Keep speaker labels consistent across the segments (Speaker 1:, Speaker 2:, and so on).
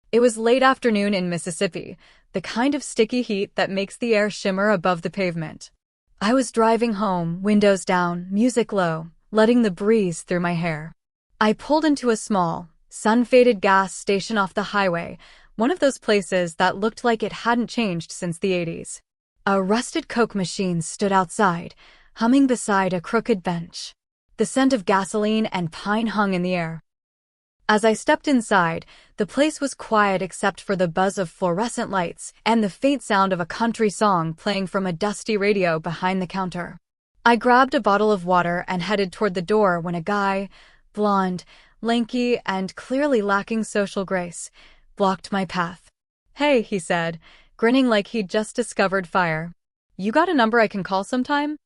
Speaker 1: It was late afternoon in Mississippi, the kind of sticky heat that makes the air shimmer above the pavement. I was driving home, windows down, music low, letting the breeze through my hair. I pulled into a small, sun-faded gas station off the highway, one of those places that looked like it hadn't changed since the 80s. A rusted Coke machine stood outside, humming beside a crooked bench. The scent of gasoline and pine hung in the air. As I stepped inside, the place was quiet except for the buzz of fluorescent lights and the faint sound of a country song playing from a dusty radio behind the counter. I grabbed a bottle of water and headed toward the door when a guy, blonde, lanky, and clearly lacking social grace, blocked my path. "Hey," he said, grinning like he'd just discovered fire. "You got a number I can call sometime?"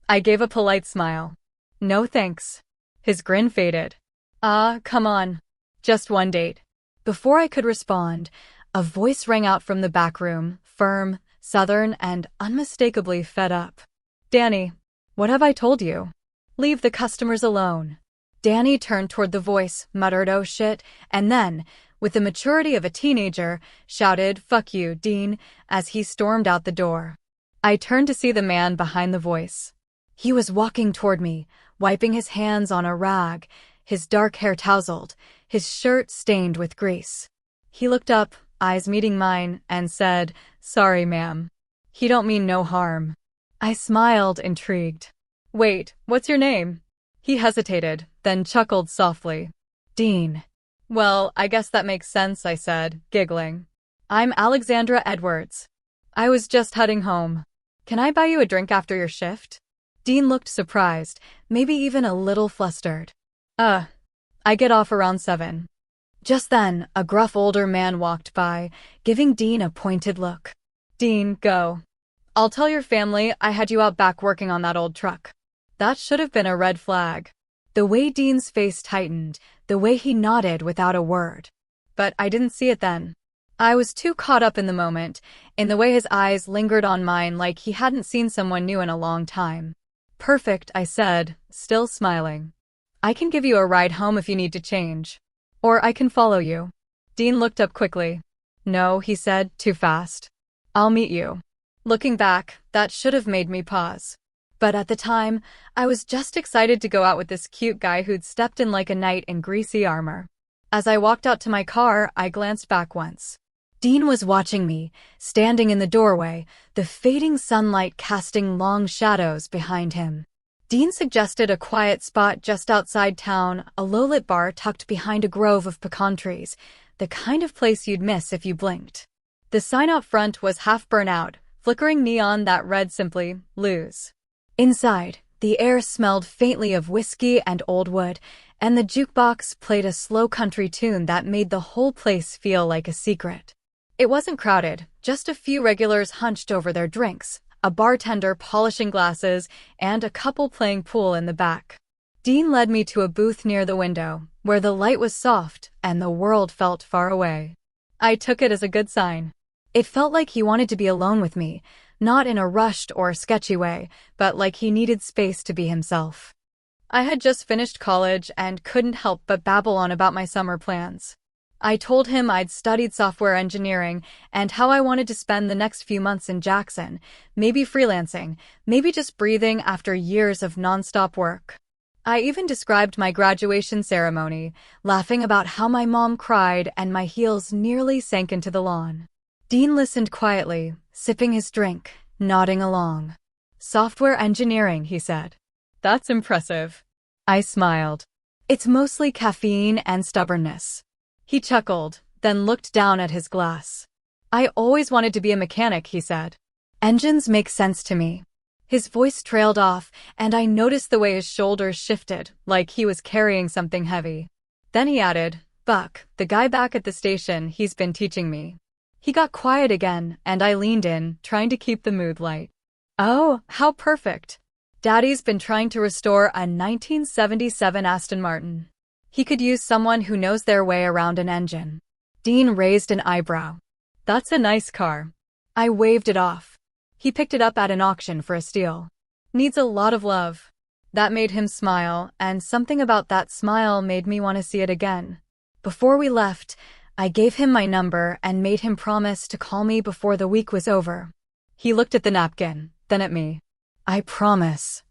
Speaker 1: I gave a polite smile. "No thanks." His grin faded. Come on. Just one date." Before I could respond, a voice rang out from the back room, firm, southern, and unmistakably fed up. "Danny, what have I told you? Leave the customers alone." Danny turned toward the voice, muttered "oh shit," and then, with the maturity of a teenager, shouted "fuck you, Dean," as he stormed out the door. I turned to see the man behind the voice. He was walking toward me, wiping his hands on a rag, his dark hair tousled, his shirt stained with grease. He looked up, eyes meeting mine, and said, "Sorry, ma'am. He don't mean no harm." I smiled, intrigued. "Wait, what's your name?" He hesitated, then chuckled softly. "Dean." "Well, I guess that makes sense," I said, giggling. "I'm Alexandra Edwards. I was just heading home. Can I buy you a drink after your shift?" Dean looked surprised, maybe even a little flustered. I get off around 7. Just then, a gruff older man walked by, giving Dean a pointed look. "Dean, go. I'll tell your family I had you out back working on that old truck." That should have been a red flag. The way Dean's face tightened, the way he nodded without a word. But I didn't see it then. I was too caught up in the moment, in the way his eyes lingered on mine like he hadn't seen someone new in a long time. "Perfect," I said, still smiling. "I can give you a ride home if you need to change. Or I can follow you." Dean looked up quickly. "No," he said, too fast. "I'll meet you." Looking back, that should have made me pause. But at the time, I was just excited to go out with this cute guy who'd stepped in like a knight in greasy armor. As I walked out to my car, I glanced back once. Dean was watching me, standing in the doorway, the fading sunlight casting long shadows behind him. Dean suggested a quiet spot just outside town, a low-lit bar tucked behind a grove of pecan trees, the kind of place you'd miss if you blinked. The sign out front was half burnt out, flickering neon that read simply, "Lose." Inside, the air smelled faintly of whiskey and old wood, and the jukebox played a slow country tune that made the whole place feel like a secret. It wasn't crowded, just a few regulars hunched over their drinks, a bartender polishing glasses, and a couple playing pool in the back. Dean led me to a booth near the window, where the light was soft and the world felt far away. I took it as a good sign. It felt like he wanted to be alone with me, not in a rushed or sketchy way, but like he needed space to be himself. I had just finished college and couldn't help but babble on about my summer plans. I told him I'd studied software engineering and how I wanted to spend the next few months in Jackson, maybe freelancing, maybe just breathing after years of nonstop work. I even described my graduation ceremony, laughing about how my mom cried and my heels nearly sank into the lawn. Dean listened quietly, sipping his drink, nodding along. "Software engineering," he said. "That's impressive." I smiled. "It's mostly caffeine and stubbornness." He chuckled, then looked down at his glass. "I always wanted to be a mechanic," he said. "Engines make sense to me." His voice trailed off, and I noticed the way his shoulders shifted, like he was carrying something heavy. Then he added, "Buck, the guy back at the station, he's been teaching me." He got quiet again, and I leaned in, trying to keep the mood light. "Oh, how perfect. Daddy's been trying to restore a 1977 Aston Martin. He could use someone who knows their way around an engine." Dean raised an eyebrow. "That's a nice car." I waved it off. He picked it up at an auction for a steal. "Needs a lot of love." That made him smile, and something about that smile made me want to see it again. Before we left, I gave him my number and made him promise to call me before the week was over. He looked at the napkin, then at me. I promise.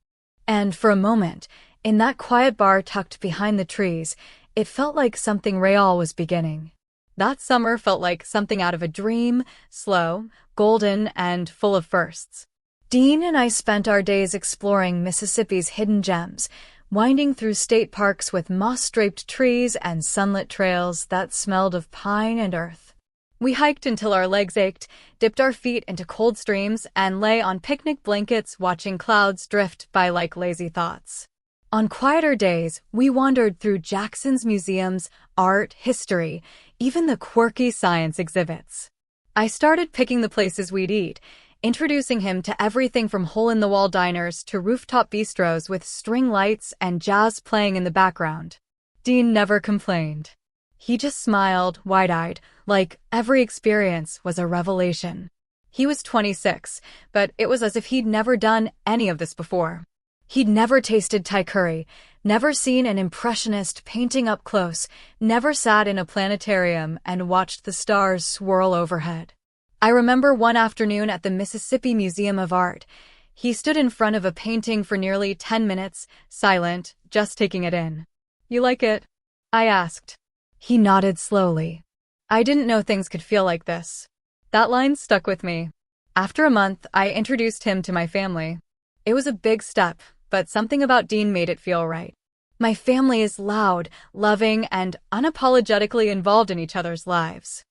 Speaker 1: And for a moment, in that quiet bar tucked behind the trees, it felt like something real was beginning. That summer felt like something out of a dream, slow, golden, and full of firsts. Dean and I spent our days exploring Mississippi's hidden gems, winding through state parks with moss-draped trees and sunlit trails that smelled of pine and earth. We hiked until our legs ached, dipped our feet into cold streams, and lay on picnic blankets watching clouds drift by like lazy thoughts. On quieter days, we wandered through Jackson's museums, art, history, even the quirky science exhibits. I started picking the places we'd eat, introducing him to everything from hole-in-the-wall diners to rooftop bistros with string lights and jazz playing in the background. Dean never complained. He just smiled, wide-eyed, like every experience was a revelation. He was 26, but it was as if he'd never done any of this before. He'd never tasted Thai curry, never seen an impressionist painting up close, never sat in a planetarium and watched the stars swirl overhead. I remember one afternoon at the Mississippi Museum of Art. He stood in front of a painting for nearly 10 minutes, silent, just taking it in. "You like it?" I asked. He nodded slowly. I didn't know things could feel like this. That line stuck with me. After a month, I introduced him to my family. It was a big step, but something about Dean made it feel right. My family is loud, loving, and unapologetically involved in each other's lives.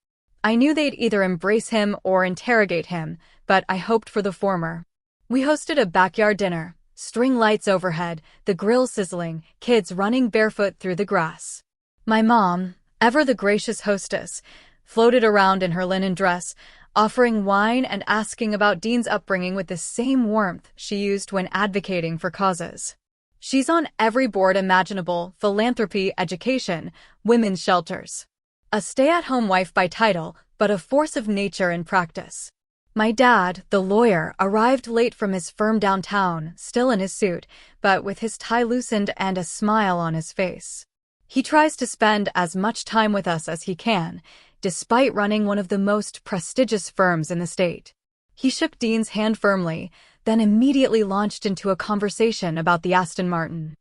Speaker 1: I knew they'd either embrace him or interrogate him, but I hoped for the former. We hosted a backyard dinner, string lights overhead, the grill sizzling, kids running barefoot through the grass. My mom, ever the gracious hostess, floated around in her linen dress, offering wine and asking about Dean's upbringing with the same warmth she used when advocating for causes. She's on every board imaginable: philanthropy, education, women's shelters. A stay-at-home wife by title, but a force of nature in practice. My dad, the lawyer, arrived late from his firm downtown, still in his suit, but with his tie loosened and a smile on his face. He tries to spend as much time with us as he can, despite running one of the most prestigious firms in the state. He shook Dean's hand firmly, then immediately launched into a conversation about the Aston Martin.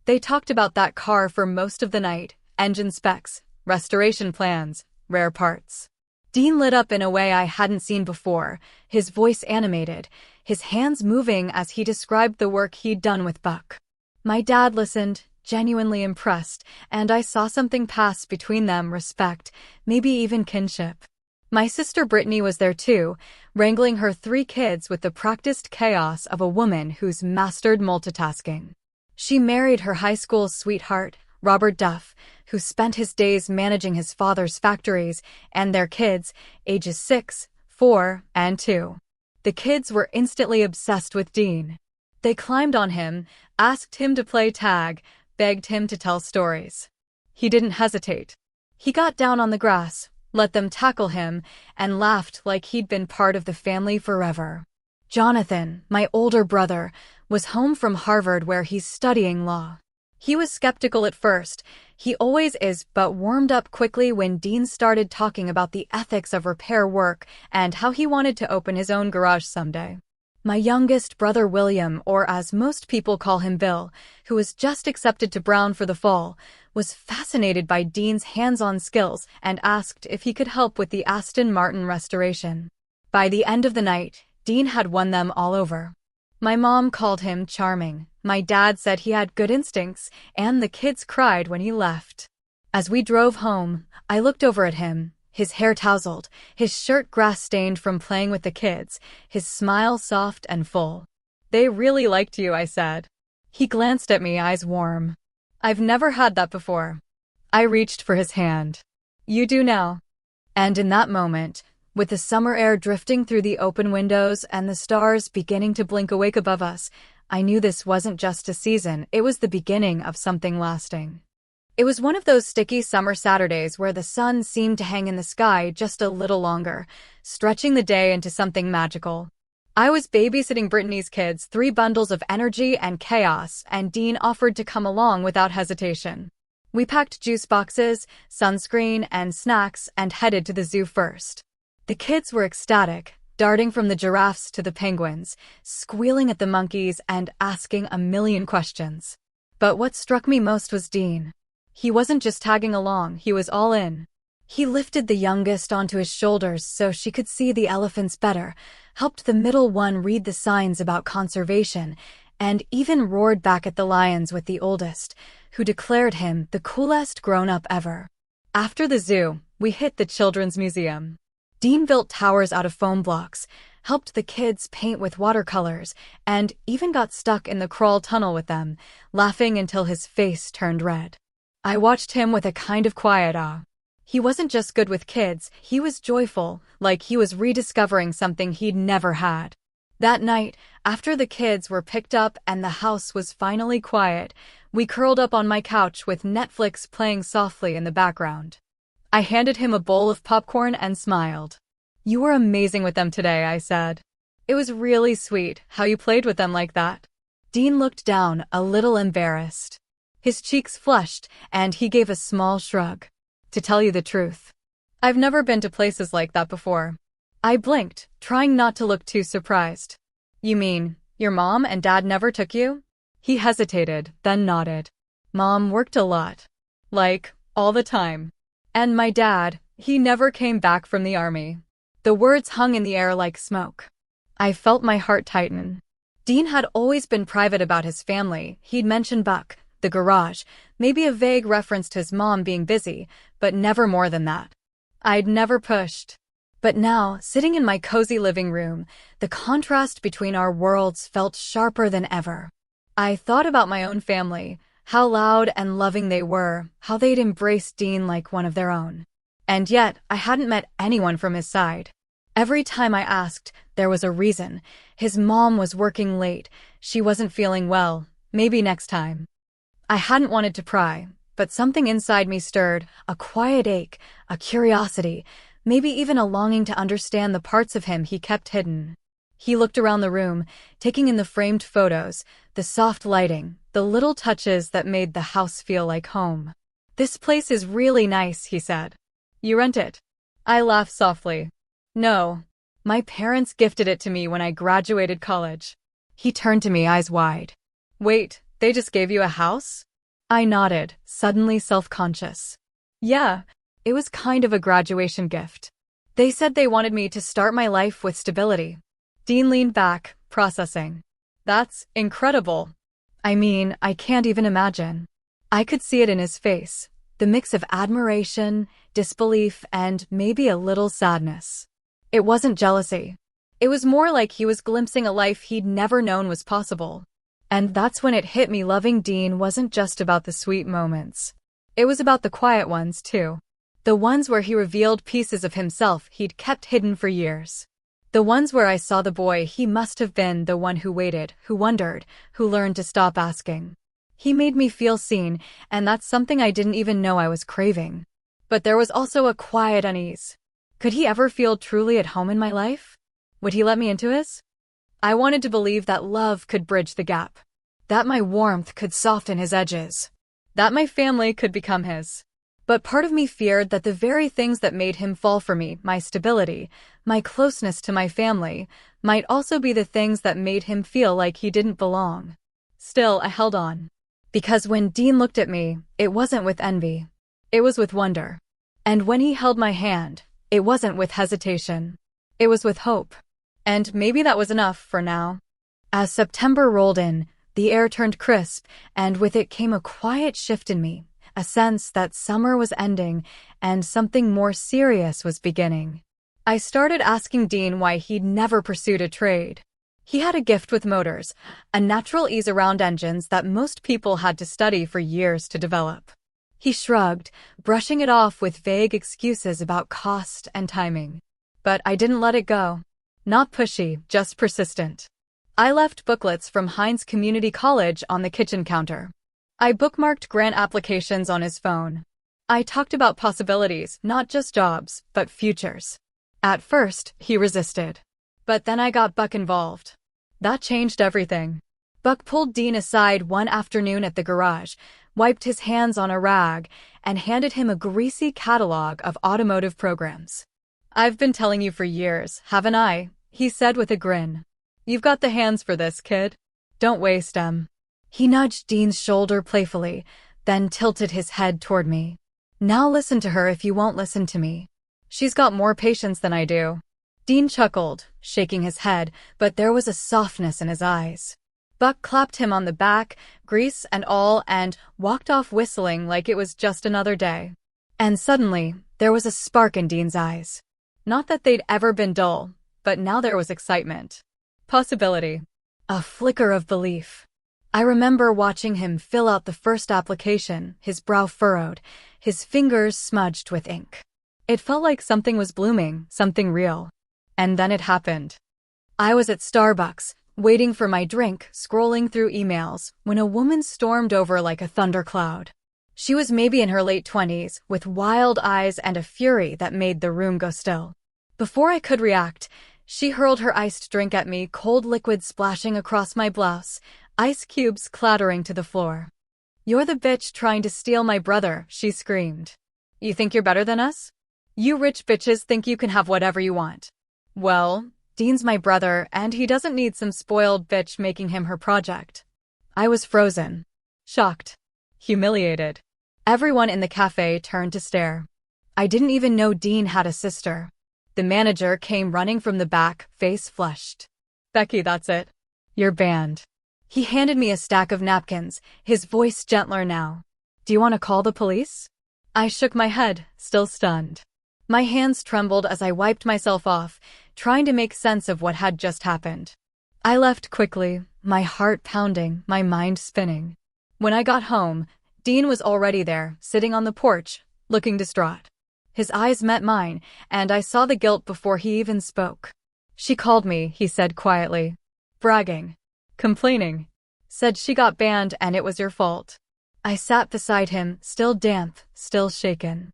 Speaker 1: They talked about that car for most of the night: engine specs, restoration plans, rare parts. Dean lit up in a way I hadn't seen before, his voice animated, his hands moving as he described the work he'd done with Buck. My dad listened, genuinely impressed, and I saw something pass between them: respect, maybe even kinship. My sister Brittany was there too, wrangling her 3 kids with the practiced chaos of a woman who's mastered multitasking. She married her high school sweetheart, Robert Duff, who spent his days managing his father's factories, and their kids, ages 6, 4, and 2. The kids were instantly obsessed with Dean. They climbed on him, asked him to play tag, begged him to tell stories. He didn't hesitate. He got down on the grass, let them tackle him, and laughed like he'd been part of the family forever. Jonathan, my older brother, was home from Harvard where he's studying law. He was skeptical at first, he always is, but warmed up quickly when Dean started talking about the ethics of repair work and how he wanted to open his own garage someday. My youngest brother William, or as most people call him Bill, who was just accepted to Brown for the fall, was fascinated by Dean's hands-on skills and asked if he could help with the Aston Martin restoration. By the end of the night, Dean had won them all over. My mom called him charming, my dad said he had good instincts, and the kids cried when he left. As we drove home, I looked over at him, his hair tousled, his shirt grass-stained from playing with the kids, his smile soft and full. "They really liked you," I said. He glanced at me, eyes warm. "I've never had that before." I reached for his hand. "You do now." And in that moment, with the summer air drifting through the open windows and the stars beginning to blink awake above us, I knew this wasn't just a season, it was the beginning of something lasting. It was one of those sticky summer Saturdays where the sun seemed to hang in the sky just a little longer, stretching the day into something magical. I was babysitting Brittany's kids, 3 bundles of energy and chaos, and Dean offered to come along without hesitation. We packed juice boxes, sunscreen, and snacks and headed to the zoo first. The kids were ecstatic, darting from the giraffes to the penguins, squealing at the monkeys and asking a million questions. But what struck me most was Dean. He wasn't just tagging along, he was all in. He lifted the youngest onto his shoulders so she could see the elephants better, helped the middle one read the signs about conservation, and even roared back at the lions with the oldest, who declared him the coolest grown-up ever. After the zoo, we hit the children's museum. Dean built towers out of foam blocks, helped the kids paint with watercolors, and even got stuck in the crawl tunnel with them, laughing until his face turned red. I watched him with a kind of quiet awe. He wasn't just good with kids, he was joyful, like he was rediscovering something he'd never had. That night, after the kids were picked up and the house was finally quiet, we curled up on my couch with Netflix playing softly in the background. I handed him a bowl of popcorn and smiled. "You were amazing with them today," I said. "It was really sweet how you played with them like that." Dean looked down, a little embarrassed. His cheeks flushed, and he gave a small shrug. "To tell you the truth, I've never been to places like that before." I blinked, trying not to look too surprised. "You mean, your mom and dad never took you?" He hesitated, then nodded. "Mom worked a lot. Like, all the time. And my dad, he never came back from the army." The words hung in the air like smoke. I felt my heart tighten. Dean had always been private about his family. He'd mentioned Buck, the garage, maybe a vague reference to his mom being busy, but never more than that. I'd never pushed. But now, sitting in my cozy living room, the contrast between our worlds felt sharper than ever. I thought about my own family, how loud and loving they were, how they'd embraced Dean like one of their own. And yet, I hadn't met anyone from his side. Every time I asked, there was a reason. His mom was working late, she wasn't feeling well, maybe next time. I hadn't wanted to pry, but something inside me stirred, a quiet ache, a curiosity, maybe even a longing to understand the parts of him he kept hidden. He looked around the room, taking in the framed photos, the soft lighting, the little touches that made the house feel like home. "This place is really nice," he said. "You rent it?" I laughed softly. "No. My parents gifted it to me when I graduated college." He turned to me, eyes wide. "Wait, they just gave you a house?" I nodded, suddenly self-conscious. "Yeah, it was kind of a graduation gift. They said they wanted me to start my life with stability." Dean leaned back, processing. "That's incredible. I mean, I can't even imagine." I could see it in his face, the mix of admiration, disbelief, and maybe a little sadness. It wasn't jealousy. It was more like he was glimpsing a life he'd never known was possible. And that's when it hit me, loving Dean wasn't just about the sweet moments. It was about the quiet ones, too. The ones where he revealed pieces of himself he'd kept hidden for years. The ones where I saw the boy he must have been, the one who waited, who wondered, who learned to stop asking. He made me feel seen, and that's something I didn't even know I was craving. But there was also a quiet unease. Could he ever feel truly at home in my life? Would he let me into his? I wanted to believe that love could bridge the gap. That my warmth could soften his edges. That my family could become his. But part of me feared that the very things that made him fall for me, my stability, my closeness to my family, might also be the things that made him feel like he didn't belong. Still, I held on. Because when Dean looked at me, it wasn't with envy. It was with wonder. And when he held my hand, it wasn't with hesitation. It was with hope. And maybe that was enough for now. As September rolled in, the air turned crisp, and with it came a quiet shift in me, a sense that summer was ending and something more serious was beginning. I started asking Dean why he'd never pursued a trade. He had a gift with motors, a natural ease around engines that most people had to study for years to develop. He shrugged, brushing it off with vague excuses about cost and timing. But I didn't let it go. Not pushy, just persistent. I left booklets from Hines Community College on the kitchen counter. I bookmarked grant applications on his phone. I talked about possibilities, not just jobs, but futures. At first, he resisted. But then I got Buck involved. That changed everything. Buck pulled Dean aside one afternoon at the garage. wiped his hands on a rag, and handed him a greasy catalog of automotive programs. "I've been telling you for years, haven't I?" he said with a grin. "You've got the hands for this, kid. Don't waste 'em." He nudged Dean's shoulder playfully, then tilted his head toward me. "Now listen to her if you won't listen to me. She's got more patience than I do." Dean chuckled, shaking his head, but there was a softness in his eyes. Buck clapped him on the back, grease and all, and walked off whistling like it was just another day. And suddenly, there was a spark in Dean's eyes. Not that they'd ever been dull, but now there was excitement. Possibility. A flicker of belief. I remember watching him fill out the first application, his brow furrowed, his fingers smudged with ink. It felt like something was blooming, something real. And then it happened. I was at Starbucks, waiting for my drink, scrolling through emails, when a woman stormed over like a thundercloud. She was maybe in her late 20s, with wild eyes and a fury that made the room go still. Before I could react, she hurled her iced drink at me, cold liquid splashing across my blouse, ice cubes clattering to the floor. "You're the bitch trying to steal my brother," she screamed. "You think you're better than us? You rich bitches think you can have whatever you want. Well, Dean's my brother, and he doesn't need some spoiled bitch making him her project." I was frozen. Shocked. Humiliated. Everyone in the cafe turned to stare. I didn't even know Dean had a sister. The manager came running from the back, face flushed. "Becky, that's it. You're banned." He handed me a stack of napkins, his voice gentler now. "Do you want to call the police?" I shook my head, still stunned. My hands trembled as I wiped myself off, trying to make sense of what had just happened. I left quickly, my heart pounding, my mind spinning. When I got home, Dean was already there, sitting on the porch, looking distraught. His eyes met mine, and I saw the guilt before he even spoke. "She called me," he said quietly. "Bragging. Complaining. Said she got banned and it was your fault." I sat beside him, still damp, still shaken.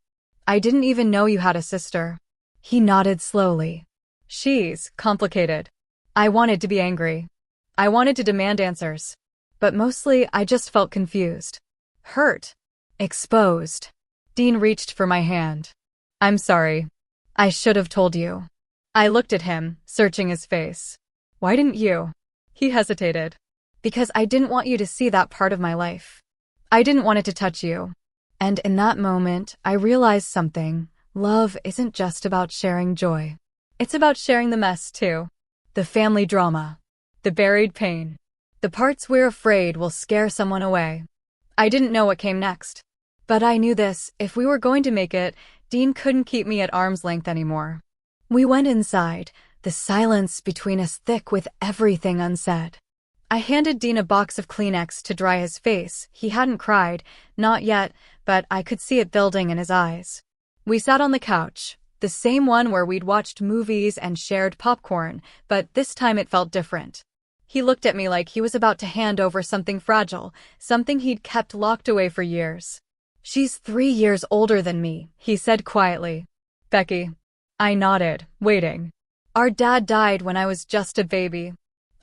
Speaker 1: "I didn't even know you had a sister." He nodded slowly. "She's complicated." I wanted to be angry. I wanted to demand answers. But mostly, I just felt confused. Hurt. Exposed. Dean reached for my hand. "I'm sorry. I should have told you." I looked at him, searching his face. "Why didn't you?" He hesitated. "Because I didn't want you to see that part of my life. I didn't want it to touch you." And in that moment, I realized something. Love isn't just about sharing joy. It's about sharing the mess, too. The family drama. The buried pain. The parts we're afraid will scare someone away. I didn't know what came next. But I knew this: if we were going to make it, Dean couldn't keep me at arm's length anymore. We went inside, the silence between us thick with everything unsaid. I handed Dean a box of Kleenex to dry his face. He hadn't cried, not yet, but I could see it building in his eyes. We sat on the couch, the same one where we'd watched movies and shared popcorn, but this time it felt different. He looked at me like he was about to hand over something fragile, something he'd kept locked away for years. "She's 3 years older than me," he said quietly. "Becky." I nodded, waiting. "Our dad died when I was just a baby.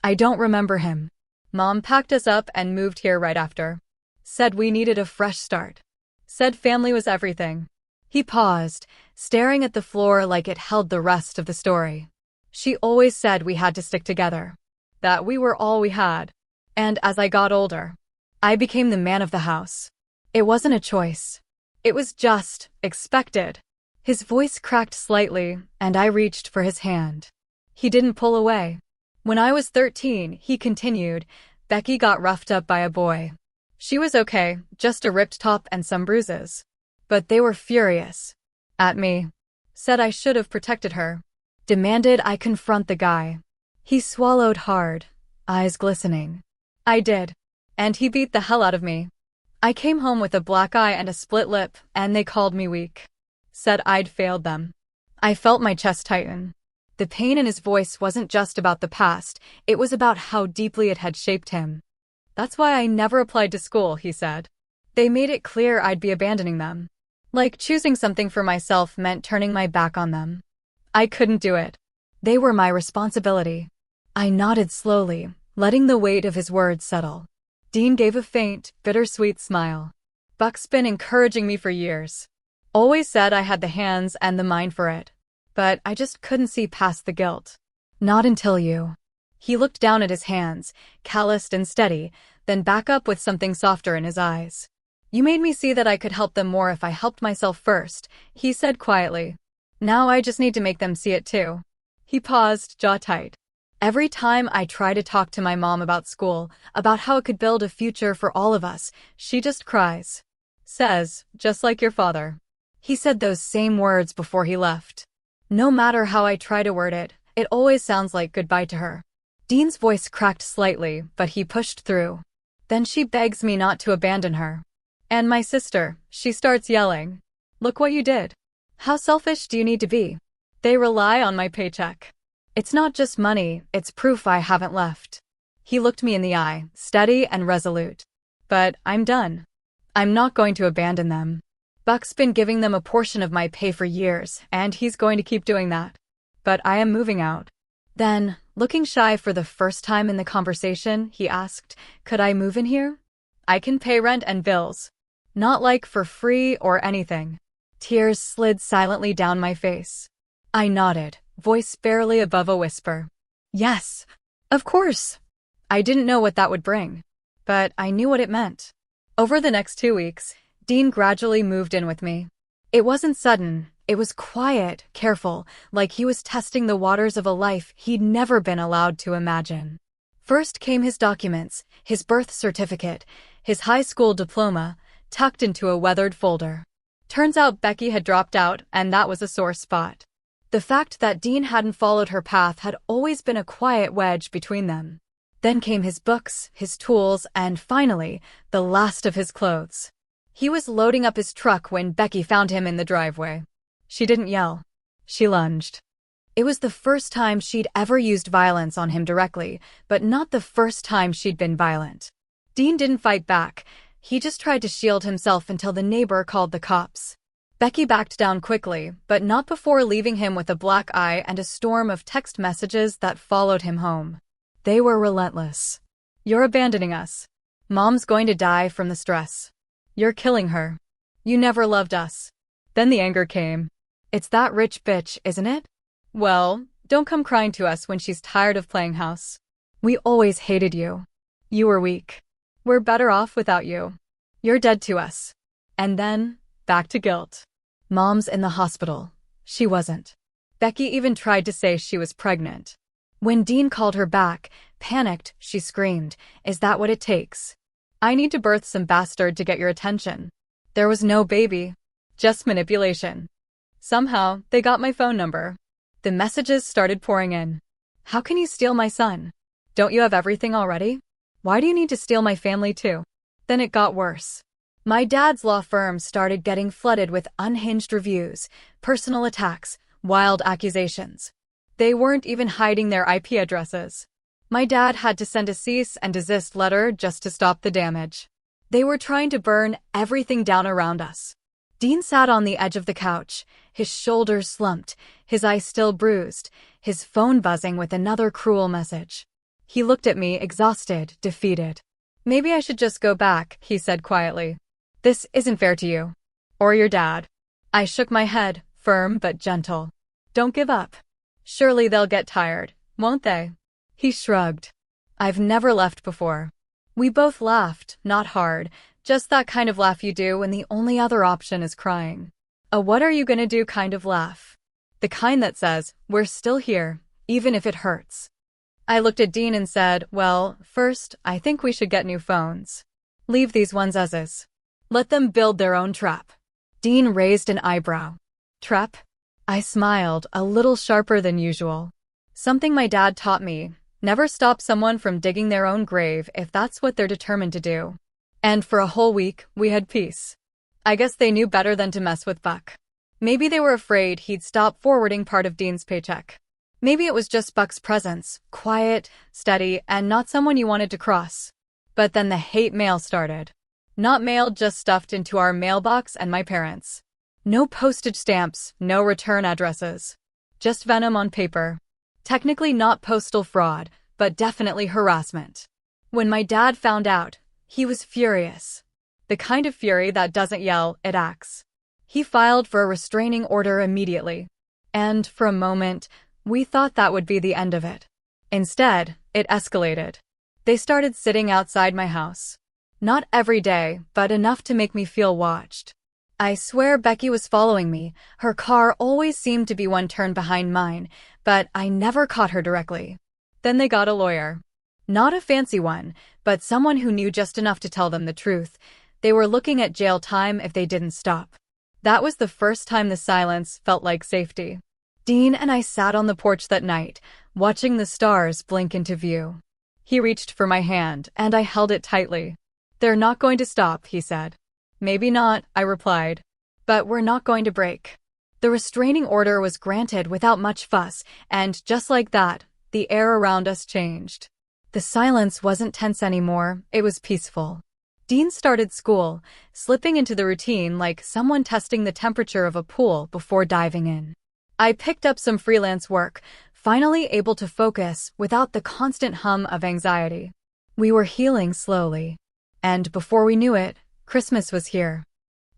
Speaker 1: I don't remember him. Mom packed us up and moved here right after. Said we needed a fresh start. Said family was everything." He paused, staring at the floor like it held the rest of the story. "She always said we had to stick together. That we were all we had. And as I got older, I became the man of the house. It wasn't a choice. It was just expected." His voice cracked slightly, and I reached for his hand. He didn't pull away. "When I was 13, he continued, Becky got roughed up by a boy. She was okay, just a ripped top and some bruises. But they were furious. At me. Said I should have protected her. Demanded I confront the guy. He swallowed hard, eyes glistening. I did. And he beat the hell out of me. I came home with a black eye and a split lip, and they called me weak. Said I'd failed them." I felt my chest tighten. The pain in his voice wasn't just about the past, it was about how deeply it had shaped him. "That's why I never applied to school," he said. "They made it clear I'd be abandoning them. Like choosing something for myself meant turning my back on them. I couldn't do it. They were my responsibility." I nodded slowly, letting the weight of his words settle. Dean gave a faint, bittersweet smile. Buck's been encouraging me for years. Always said I had the hands and the mind for it. But I just couldn't see past the guilt. Not until you. He looked down at his hands, calloused and steady, then back up with something softer in his eyes. You made me see that I could help them more if I helped myself first, he said quietly. Now I just need to make them see it too. He paused, jaw tight. Every time I try to talk to my mom about school, about how it could build a future for all of us, she just cries. Says, just like your father. He said those same words before he left. No matter how I try to word it, it always sounds like goodbye to her. Dean's voice cracked slightly, but he pushed through. Then she begs me not to abandon her. And my sister, she starts yelling. Look what you did. How selfish do you need to be? They rely on my paycheck. It's not just money, it's proof I haven't left. He looked me in the eye, steady and resolute. But I'm done. I'm not going to abandon them. Buck's been giving them a portion of my pay for years, and he's going to keep doing that. But I am moving out. Then, looking shy for the first time in the conversation, he asked, could I move in here? I can pay rent and bills. Not like for free or anything. Tears slid silently down my face. I nodded, voice barely above a whisper. Yes, of course. I didn't know what that would bring, but I knew what it meant. Over the next 2 weeks, Dean gradually moved in with me. It wasn't sudden, it was quiet, careful, like he was testing the waters of a life he'd never been allowed to imagine. First came his documents, his birth certificate, his high school diploma, tucked into a weathered folder. Turns out Becky had dropped out, and that was a sore spot. The fact that Dean hadn't followed her path had always been a quiet wedge between them. Then came his books, his tools, and finally, the last of his clothes. He was loading up his truck when Becky found him in the driveway. She didn't yell. She lunged. It was the first time she'd ever used violence on him directly, but not the first time she'd been violent. Dean didn't fight back. He just tried to shield himself until the neighbor called the cops. Becky backed down quickly, but not before leaving him with a black eye and a storm of text messages that followed him home. They were relentless. You're abandoning us. Mom's going to die from the stress. You're killing her. You never loved us. Then the anger came. It's that rich bitch, isn't it? Well, don't come crying to us when she's tired of playing house. We always hated you. You were weak. We're better off without you. You're dead to us. And then, back to guilt. Mom's in the hospital. She wasn't. Becky even tried to say she was pregnant. When Dean called her back, panicked, she screamed, is that what it takes? I need to birth some bastard to get your attention. There was no baby. Just manipulation. Somehow, they got my phone number. The messages started pouring in. How can you steal my son? Don't you have everything already? Why do you need to steal my family too? Then it got worse. My dad's law firm started getting flooded with unhinged reviews, personal attacks, wild accusations. They weren't even hiding their IP addresses. My dad had to send a cease and desist letter just to stop the damage. They were trying to burn everything down around us. Dean sat on the edge of the couch, his shoulders slumped, his eyes still bruised, his phone buzzing with another cruel message. He looked at me, exhausted, defeated. Maybe I should just go back, he said quietly. This isn't fair to you. Or your dad. I shook my head, firm but gentle. Don't give up. Surely they'll get tired, won't they? He shrugged. I've never left before. We both laughed, not hard, just that kind of laugh you do when the only other option is crying. A what are you gonna do kind of laugh. The kind that says, we're still here, even if it hurts. I looked at Dean and said, well, first, I think we should get new phones. Leave these ones as is. Let them build their own trap. Dean raised an eyebrow. Trap? I smiled, a little sharper than usual. Something my dad taught me, never stop someone from digging their own grave if that's what they're determined to do. And for a whole week, we had peace. I guess they knew better than to mess with Buck. Maybe they were afraid he'd stop forwarding part of Dean's paycheck. Maybe it was just Buck's presence, quiet, steady, and not someone you wanted to cross. But then the hate mail started. Not mail just stuffed into our mailbox and my parents. No postage stamps, no return addresses. Just venom on paper. Technically not postal fraud, but definitely harassment. When my dad found out, he was furious. The kind of fury that doesn't yell, it acts. He filed for a restraining order immediately. And, for a moment, we thought that would be the end of it. Instead, it escalated. They started sitting outside my house. Not every day, but enough to make me feel watched. I swear Becky was following me. Her car always seemed to be one turn behind mine, but I never caught her directly. Then they got a lawyer. Not a fancy one, but someone who knew just enough to tell them the truth. They were looking at jail time if they didn't stop. That was the first time the silence felt like safety. Dean and I sat on the porch that night, watching the stars blink into view. He reached for my hand, and I held it tightly. "They're not going to stop," he said. "Maybe not," I replied. "But we're not going to break." The restraining order was granted without much fuss, and just like that, the air around us changed. The silence wasn't tense anymore, it was peaceful. Dean started school, slipping into the routine like someone testing the temperature of a pool before diving in. I picked up some freelance work, finally able to focus without the constant hum of anxiety. We were healing slowly. And before we knew it, Christmas was here.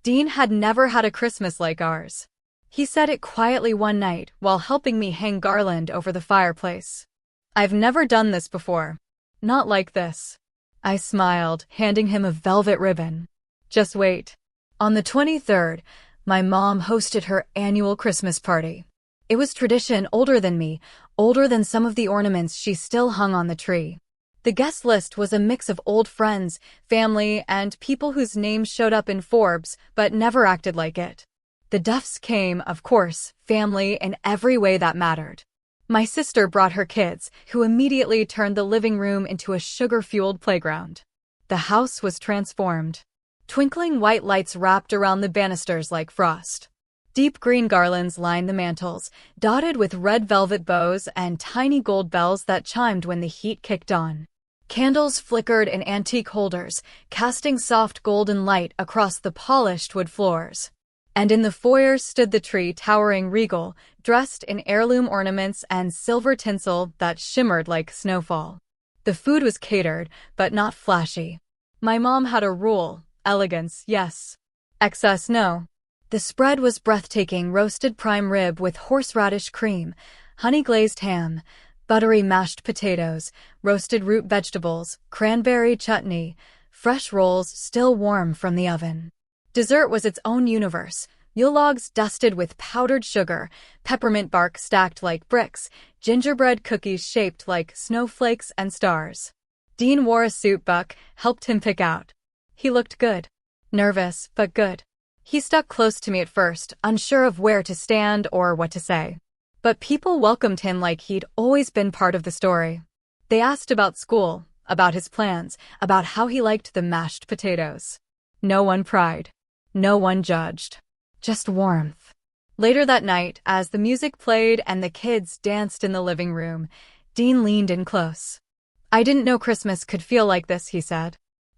Speaker 1: Dean had never had a Christmas like ours. He said it quietly one night while helping me hang garland over the fireplace. "I've never done this before. Not like this." I smiled, handing him a velvet ribbon. "Just wait." On the 23rd, my mom hosted her annual Christmas party. It was tradition older than me, older than some of the ornaments she still hung on the tree. The guest list was a mix of old friends, family, and people whose names showed up in Forbes but never acted like it. The Duffs came, of course, family in every way that mattered. My sister brought her kids, who immediately turned the living room into a sugar-fueled playground. The house was transformed. Twinkling white lights wrapped around the banisters like frost. Deep green garlands lined the mantels, dotted with red velvet bows and tiny gold bells that chimed when the heat kicked on. Candles flickered in antique holders, casting soft golden light across the polished wood floors. And in the foyer stood the tree towering regal, dressed in heirloom ornaments and silver tinsel that shimmered like snowfall. The food was catered, but not flashy. My mom had a rule: elegance, yes. Excess, no. The spread was breathtaking: roasted prime rib with horseradish cream, honey-glazed ham, buttery mashed potatoes, roasted root vegetables, cranberry chutney, fresh rolls still warm from the oven. Dessert was its own universe: Yule logs dusted with powdered sugar, peppermint bark stacked like bricks, gingerbread cookies shaped like snowflakes and stars. Dean wore a suit Buck helped him pick out. He looked good. Nervous, but good. He stuck close to me at first, unsure of where to stand or what to say. But people welcomed him like he'd always been part of the story. They asked about school, about his plans, about how he liked the mashed potatoes. No one pried. No one judged. Just warmth. Later that night, as the music played and the kids danced in the living room, Dean leaned in close. "I didn't know Christmas could feel like this," he said.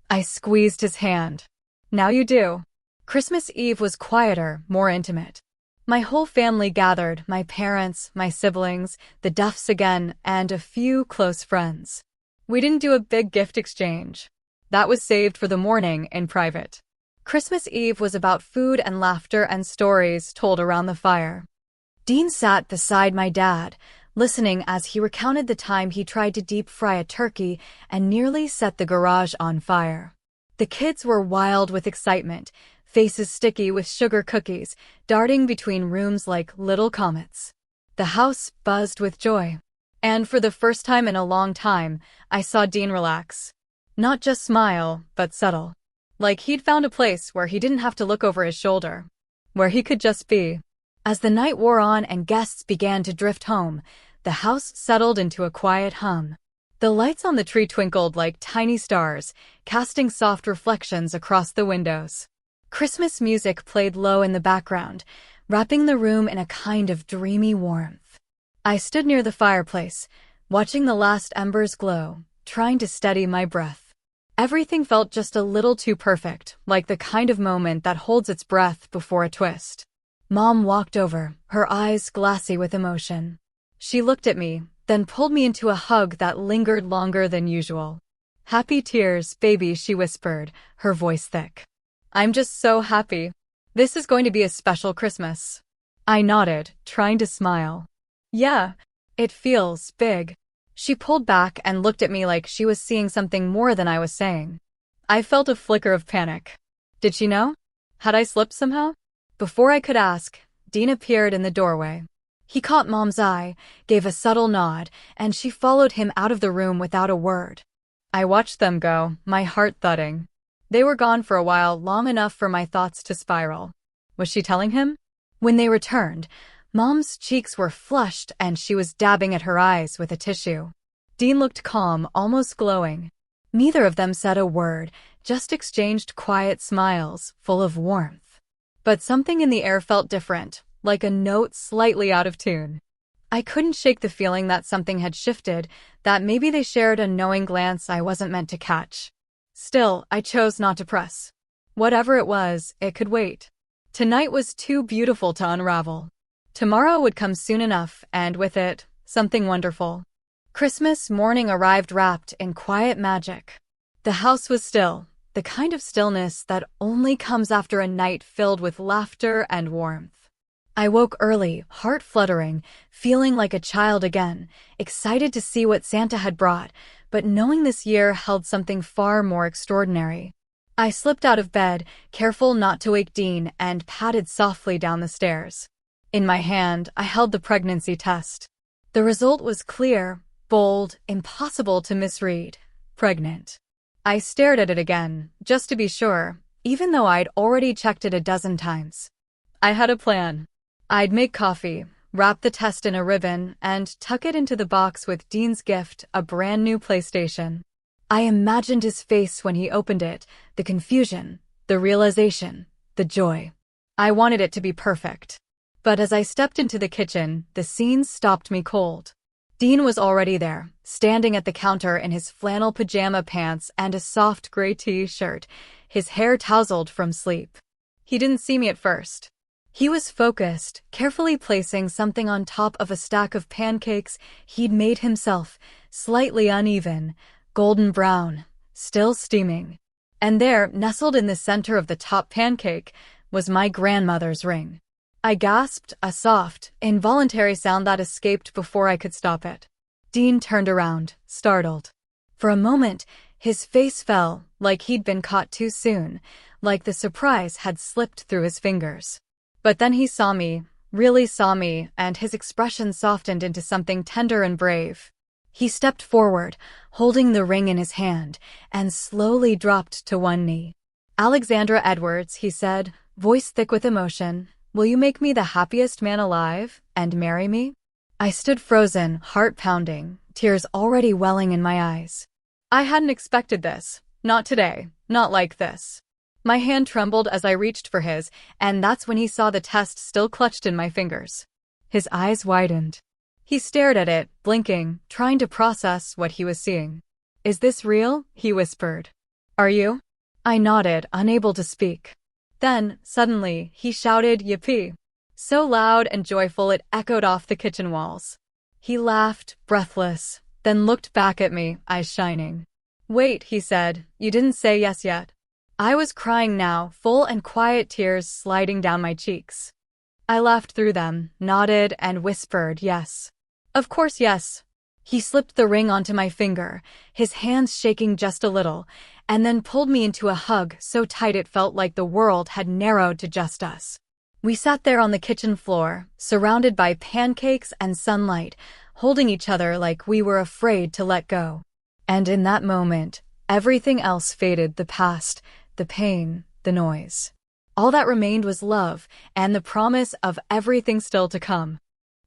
Speaker 1: I squeezed his hand. "Now you do." Christmas Eve was quieter, more intimate. My whole family gathered: my parents, my siblings, the Duffs again, and a few close friends. We didn't do a big gift exchange. That was saved for the morning in private. Christmas Eve was about food and laughter and stories told around the fire. Dean sat beside my dad, listening as he recounted the time he tried to deep fry a turkey and nearly set the garage on fire. The kids were wild with excitement, faces sticky with sugar cookies, darting between rooms like little comets. The house buzzed with joy. And for the first time in a long time, I saw Dean relax. Not just smile, but settle. Like he'd found a place where he didn't have to look over his shoulder. Where he could just be. As the night wore on and guests began to drift home, the house settled into a quiet hum. The lights on the tree twinkled like tiny stars, casting soft reflections across the windows. Christmas music played low in the background, wrapping the room in a kind of dreamy warmth. I stood near the fireplace, watching the last embers glow, trying to steady my breath. Everything felt just a little too perfect, like the kind of moment that holds its breath before a twist. Mom walked over, her eyes glassy with emotion. She looked at me, then pulled me into a hug that lingered longer than usual. "Happy tears, baby," she whispered, her voice thick. I'm just so happy. This is going to be a special Christmas. I nodded, trying to smile. Yeah, it feels big. She pulled back and looked at me like she was seeing something more than I was saying. I felt a flicker of panic. Did she know? Had I slipped somehow? Before I could ask, Dean appeared in the doorway. He caught Mom's eye, gave a subtle nod, and she followed him out of the room without a word. I watched them go, my heart thudding. They were gone for a while, long enough for my thoughts to spiral. Was she telling him? When they returned, Mom's cheeks were flushed and she was dabbing at her eyes with a tissue. Dean looked calm, almost glowing. Neither of them said a word, just exchanged quiet smiles, full of warmth. But something in the air felt different, like a note slightly out of tune. I couldn't shake the feeling that something had shifted, that maybe they shared a knowing glance I wasn't meant to catch. Still, I chose not to press. Whatever it was, it could wait. Tonight was too beautiful to unravel. Tomorrow would come soon enough, and with it, something wonderful. Christmas morning arrived wrapped in quiet magic. The house was still, the kind of stillness that only comes after a night filled with laughter and warmth. I woke early, heart fluttering, feeling like a child again, excited to see what Santa had brought, but knowing this year held something far more extraordinary. I slipped out of bed, careful not to wake Dean, and padded softly down the stairs. In my hand, I held the pregnancy test. The result was clear, bold, impossible to misread. Pregnant. I stared at it again, just to be sure, even though I'd already checked it a dozen times. I had a plan. I'd make coffee, wrap the test in a ribbon, and tuck it into the box with Dean's gift, a brand new PlayStation. I imagined his face when he opened it, the confusion, the realization, the joy. I wanted it to be perfect. But as I stepped into the kitchen, the scene stopped me cold. Dean was already there, standing at the counter in his flannel pajama pants and a soft gray t-shirt, his hair tousled from sleep. He didn't see me at first. He was focused, carefully placing something on top of a stack of pancakes he'd made himself, slightly uneven, golden brown, still steaming. And there, nestled in the center of the top pancake, was my grandmother's ring. I gasped, a soft, involuntary sound that escaped before I could stop it. Dean turned around, startled. For a moment, his face fell, like he'd been caught too soon, like the surprise had slipped through his fingers. But then he saw me, really saw me, and his expression softened into something tender and brave. He stepped forward, holding the ring in his hand, and slowly dropped to one knee. "Alexandra Edwards," he said, voice thick with emotion, "will you make me the happiest man alive, and marry me?" I stood frozen, heart pounding, tears already welling in my eyes. I hadn't expected this. Not today. Not like this. My hand trembled as I reached for his, and that's when he saw the test still clutched in my fingers. His eyes widened. He stared at it, blinking, trying to process what he was seeing. "Is this real?" he whispered. "Are you?" I nodded, unable to speak. Then, suddenly, he shouted, "Yippee!" So loud and joyful it echoed off the kitchen walls. He laughed, breathless, then looked back at me, eyes shining. "Wait," he said, "you didn't say yes yet." I was crying now, full and quiet tears sliding down my cheeks. I laughed through them, nodded, and whispered, "Yes. Of course yes." He slipped the ring onto my finger, his hands shaking just a little, and then pulled me into a hug so tight it felt like the world had narrowed to just us. We sat there on the kitchen floor, surrounded by pancakes and sunlight, holding each other like we were afraid to let go. And in that moment, everything else faded, the past, the pain, the noise. All that remained was love and the promise of everything still to come.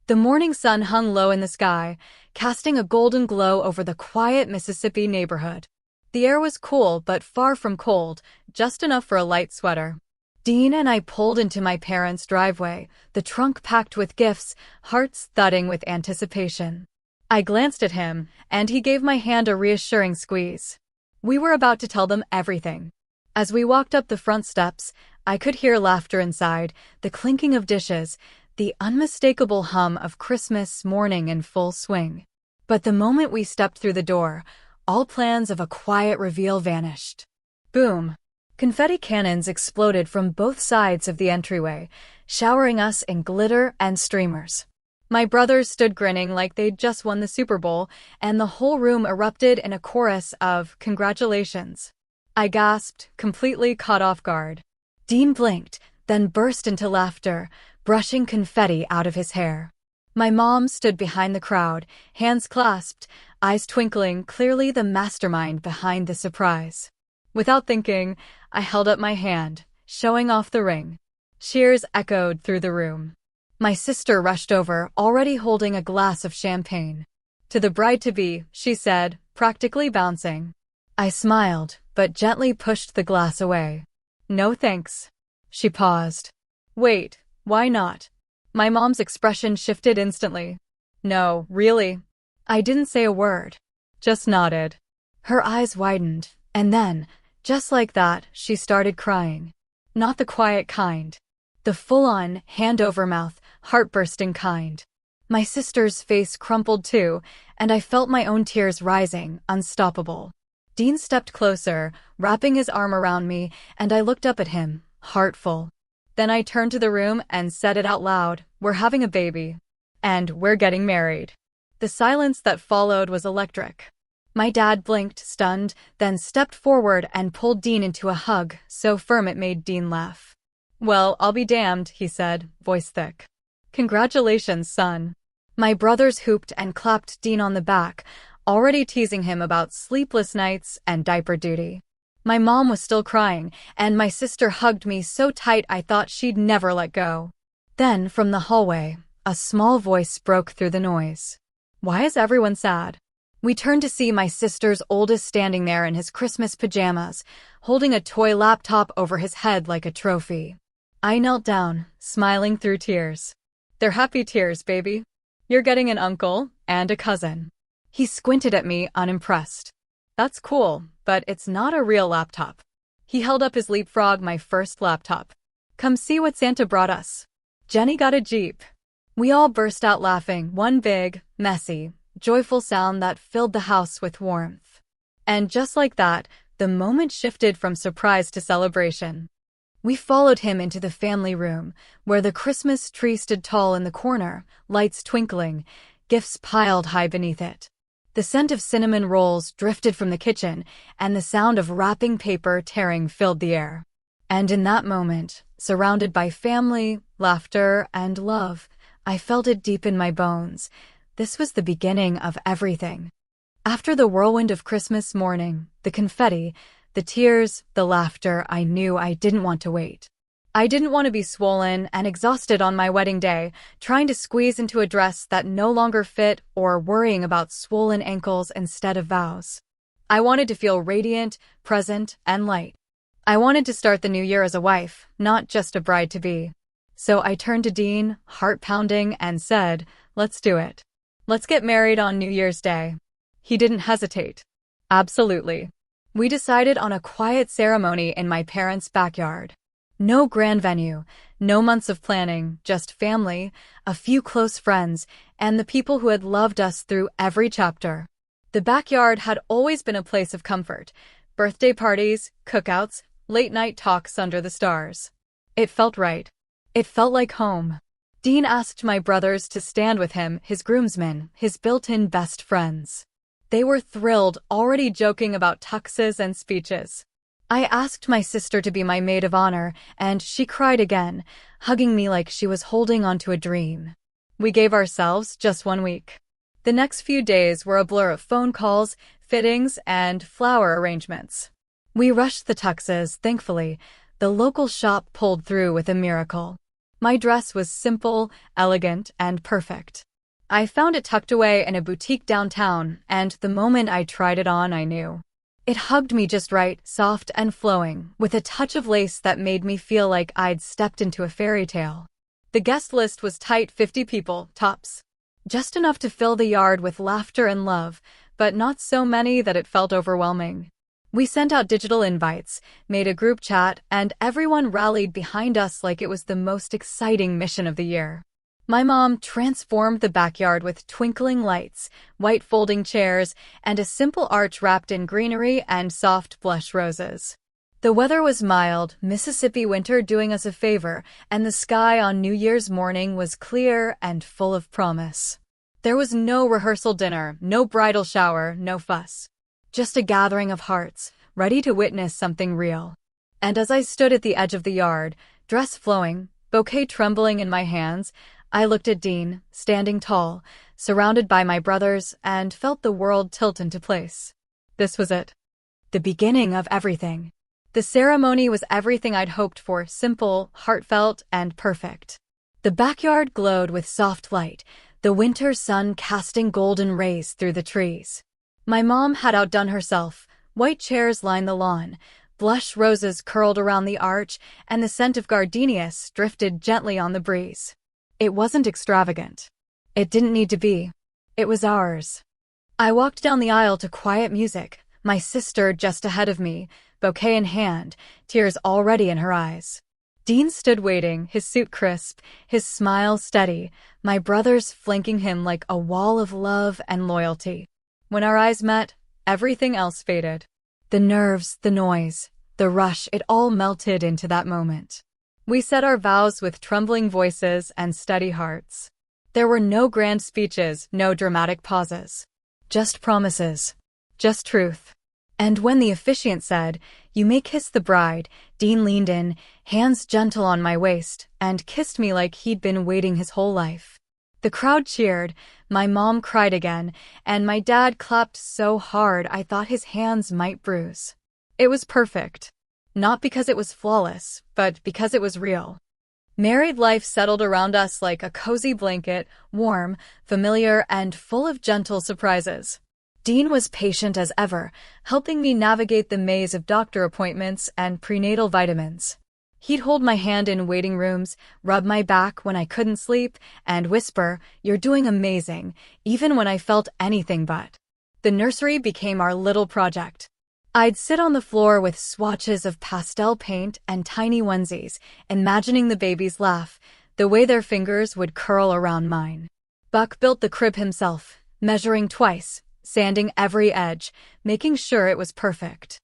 Speaker 1: The morning sun hung low in the sky, casting a golden glow over the quiet Mississippi neighborhood. The air was cool but far from cold, just enough for a light sweater. Dean and I pulled into my parents' driveway, the trunk packed with gifts, hearts thudding with anticipation. I glanced at him, and he gave my hand a reassuring squeeze. We were about to tell them everything. As we walked up the front steps, I could hear laughter inside, the clinking of dishes, the unmistakable hum of Christmas morning in full swing. But the moment we stepped through the door, all plans of a quiet reveal vanished. Boom! Confetti cannons exploded from both sides of the entryway, showering us in glitter and streamers. My brothers stood grinning like they'd just won the Super Bowl, and the whole room erupted in a chorus of congratulations. I gasped, completely caught off guard. Dean blinked, then burst into laughter, brushing confetti out of his hair. My mom stood behind the crowd, hands clasped, eyes twinkling, clearly the mastermind behind the surprise. Without thinking, I held up my hand, showing off the ring. Cheers echoed through the room. My sister rushed over, already holding a glass of champagne. To the bride-to-be, she said, practically bouncing. I smiled, but gently pushed the glass away. No thanks. She paused. Wait, why not? My mom's expression shifted instantly. No, really. I didn't say a word. Just nodded. Her eyes widened, and then, just like that, she started crying. Not the quiet kind. The full-on, hand-over-mouth, heart-bursting kind. My sister's face crumpled too, and I felt my own tears rising, unstoppable. Dean stepped closer, wrapping his arm around me, and I looked up at him, heartful. Then I turned to the room and said it out loud, we're having a baby. And we're getting married. The silence that followed was electric. My dad blinked, stunned, then stepped forward and pulled Dean into a hug, so firm it made Dean laugh. Well, I'll be damned, he said, voice thick. Congratulations, son. My brothers hooped and clapped Dean on the back, already teasing him about sleepless nights and diaper duty. My mom was still crying, and my sister hugged me so tight I thought she'd never let go. Then, from the hallway, a small voice broke through the noise. Why is everyone sad? We turned to see my sister's oldest standing there in his Christmas pajamas, holding a toy laptop over his head like a trophy. I knelt down, smiling through tears. They're happy tears, baby. You're getting an uncle and a cousin. He squinted at me, unimpressed. That's cool, but it's not a real laptop. He held up his Leapfrog, my first laptop. Come see what Santa brought us. Jenny got a Jeep. We all burst out laughing, one big, messy, joyful sound that filled the house with warmth. And just like that, the moment shifted from surprise to celebration. We followed him into the family room, where the Christmas tree stood tall in the corner, lights twinkling, gifts piled high beneath it. The scent of cinnamon rolls drifted from the kitchen, and the sound of wrapping paper tearing filled the air. And in that moment, surrounded by family, laughter, and love, I felt it deep in my bones. This was the beginning of everything. After the whirlwind of Christmas morning, the confetti, the tears, the laughter, I knew I didn't want to wait. I didn't want to be swollen and exhausted on my wedding day, trying to squeeze into a dress that no longer fit or worrying about swollen ankles instead of vows. I wanted to feel radiant, present, and light. I wanted to start the new year as a wife, not just a bride-to-be. So I turned to Dean, heart pounding, and said, let's do it. Let's get married on New Year's Day. He didn't hesitate. Absolutely. We decided on a quiet ceremony in my parents' backyard. No grand venue, no months of planning, just family, a few close friends, and the people who had loved us through every chapter. The backyard had always been a place of comfort. Birthday parties, cookouts, late-night talks under the stars. It felt right. It felt like home. Dean asked my brothers to stand with him, his groomsmen, his built-in best friends. They were thrilled, already joking about tuxes and speeches. I asked my sister to be my maid of honor, and she cried again, hugging me like she was holding onto a dream. We gave ourselves just 1 week. The next few days were a blur of phone calls, fittings, and flower arrangements. We rushed the tuxes, thankfully. The local shop pulled through with a miracle. My dress was simple, elegant, and perfect. I found it tucked away in a boutique downtown, and the moment I tried it on, I knew. It hugged me just right, soft and flowing, with a touch of lace that made me feel like I'd stepped into a fairy tale. The guest list was tight, 50 people, tops. Just enough to fill the yard with laughter and love, but not so many that it felt overwhelming. We sent out digital invites, made a group chat, and everyone rallied behind us like it was the most exciting mission of the year. My mom transformed the backyard with twinkling lights, white folding chairs, and a simple arch wrapped in greenery and soft blush roses. The weather was mild, Mississippi winter doing us a favor, and the sky on New Year's morning was clear and full of promise. There was no rehearsal dinner, no bridal shower, no fuss. Just a gathering of hearts, ready to witness something real. And as I stood at the edge of the yard, dress flowing, bouquet trembling in my hands, I looked at Dean, standing tall, surrounded by my brothers, and felt the world tilt into place. This was it. The beginning of everything. The ceremony was everything I'd hoped for, simple, heartfelt, and perfect. The backyard glowed with soft light, the winter sun casting golden rays through the trees. My mom had outdone herself. White chairs lined the lawn, blush roses curled around the arch, and the scent of gardenias drifted gently on the breeze. It wasn't extravagant. It didn't need to be. It was ours. I walked down the aisle to quiet music, my sister just ahead of me, bouquet in hand, tears already in her eyes. Dean stood waiting, his suit crisp, his smile steady, my brothers flanking him like a wall of love and loyalty. When our eyes met, everything else faded. The nerves, the noise, the rush, it all melted into that moment. We said our vows with trembling voices and steady hearts. There were no grand speeches, no dramatic pauses. Just promises. Just truth. And when the officiant said, "You may kiss the bride," Dean leaned in, hands gentle on my waist, and kissed me like he'd been waiting his whole life. The crowd cheered, my mom cried again, and my dad clapped so hard I thought his hands might bruise. It was perfect. Not because it was flawless, but because it was real. Married life settled around us like a cozy blanket, warm, familiar, and full of gentle surprises. Dean was patient as ever, helping me navigate the maze of doctor appointments and prenatal vitamins. He'd hold my hand in waiting rooms, rub my back when I couldn't sleep, and whisper, "You're doing amazing," even when I felt anything but. The nursery became our little project. I'd sit on the floor with swatches of pastel paint and tiny onesies, imagining the babies laugh, the way their fingers would curl around mine. Buck built the crib himself, measuring twice, sanding every edge, making sure it was perfect.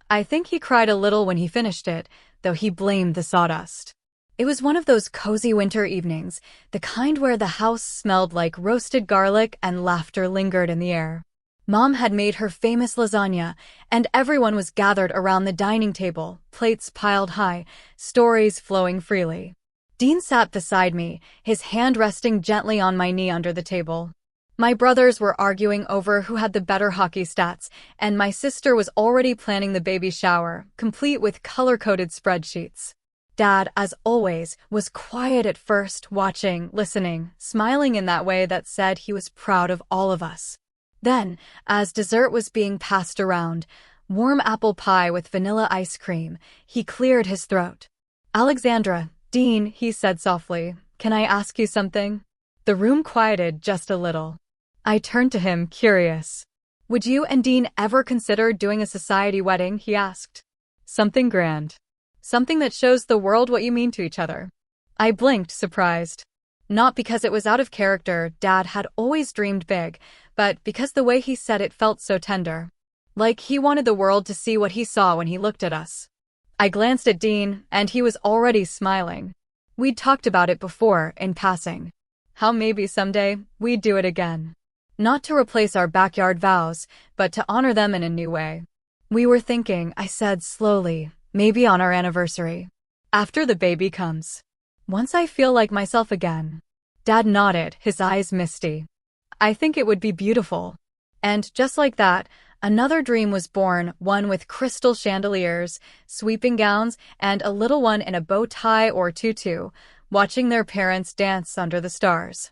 Speaker 1: I think he cried a little when he finished it, though he blamed the sawdust. It was one of those cozy winter evenings, the kind where the house smelled like roasted garlic and laughter lingered in the air. Mom had made her famous lasagna, and everyone was gathered around the dining table, plates piled high, stories flowing freely. Dean sat beside me, his hand resting gently on my knee under the table. My brothers were arguing over who had the better hockey stats, and my sister was already planning the baby shower, complete with color-coded spreadsheets. Dad, as always, was quiet at first, watching, listening, smiling in that way that said he was proud of all of us. Then, as dessert was being passed around, warm apple pie with vanilla ice cream, he cleared his throat. "Alexandra, Dean," he said softly, "can I ask you something?" The room quieted just a little. I turned to him, curious. "Would you and Dean ever consider doing a society wedding?" he asked. "Something grand. Something that shows the world what you mean to each other." I blinked, surprised. Not because it was out of character, Dad had always dreamed big, but because the way he said it felt so tender. Like he wanted the world to see what he saw when he looked at us. I glanced at Dean, and he was already smiling. We'd talked about it before, in passing. How maybe someday, we'd do it again. Not to replace our backyard vows, but to honor them in a new way. "We were thinking," I said slowly, "maybe on our anniversary. After the baby comes. Once I feel like myself again." Dad nodded, his eyes misty. "I think it would be beautiful." And just like that, another dream was born, one with crystal chandeliers, sweeping gowns, and a little one in a bow tie or tutu, watching their parents dance under the stars.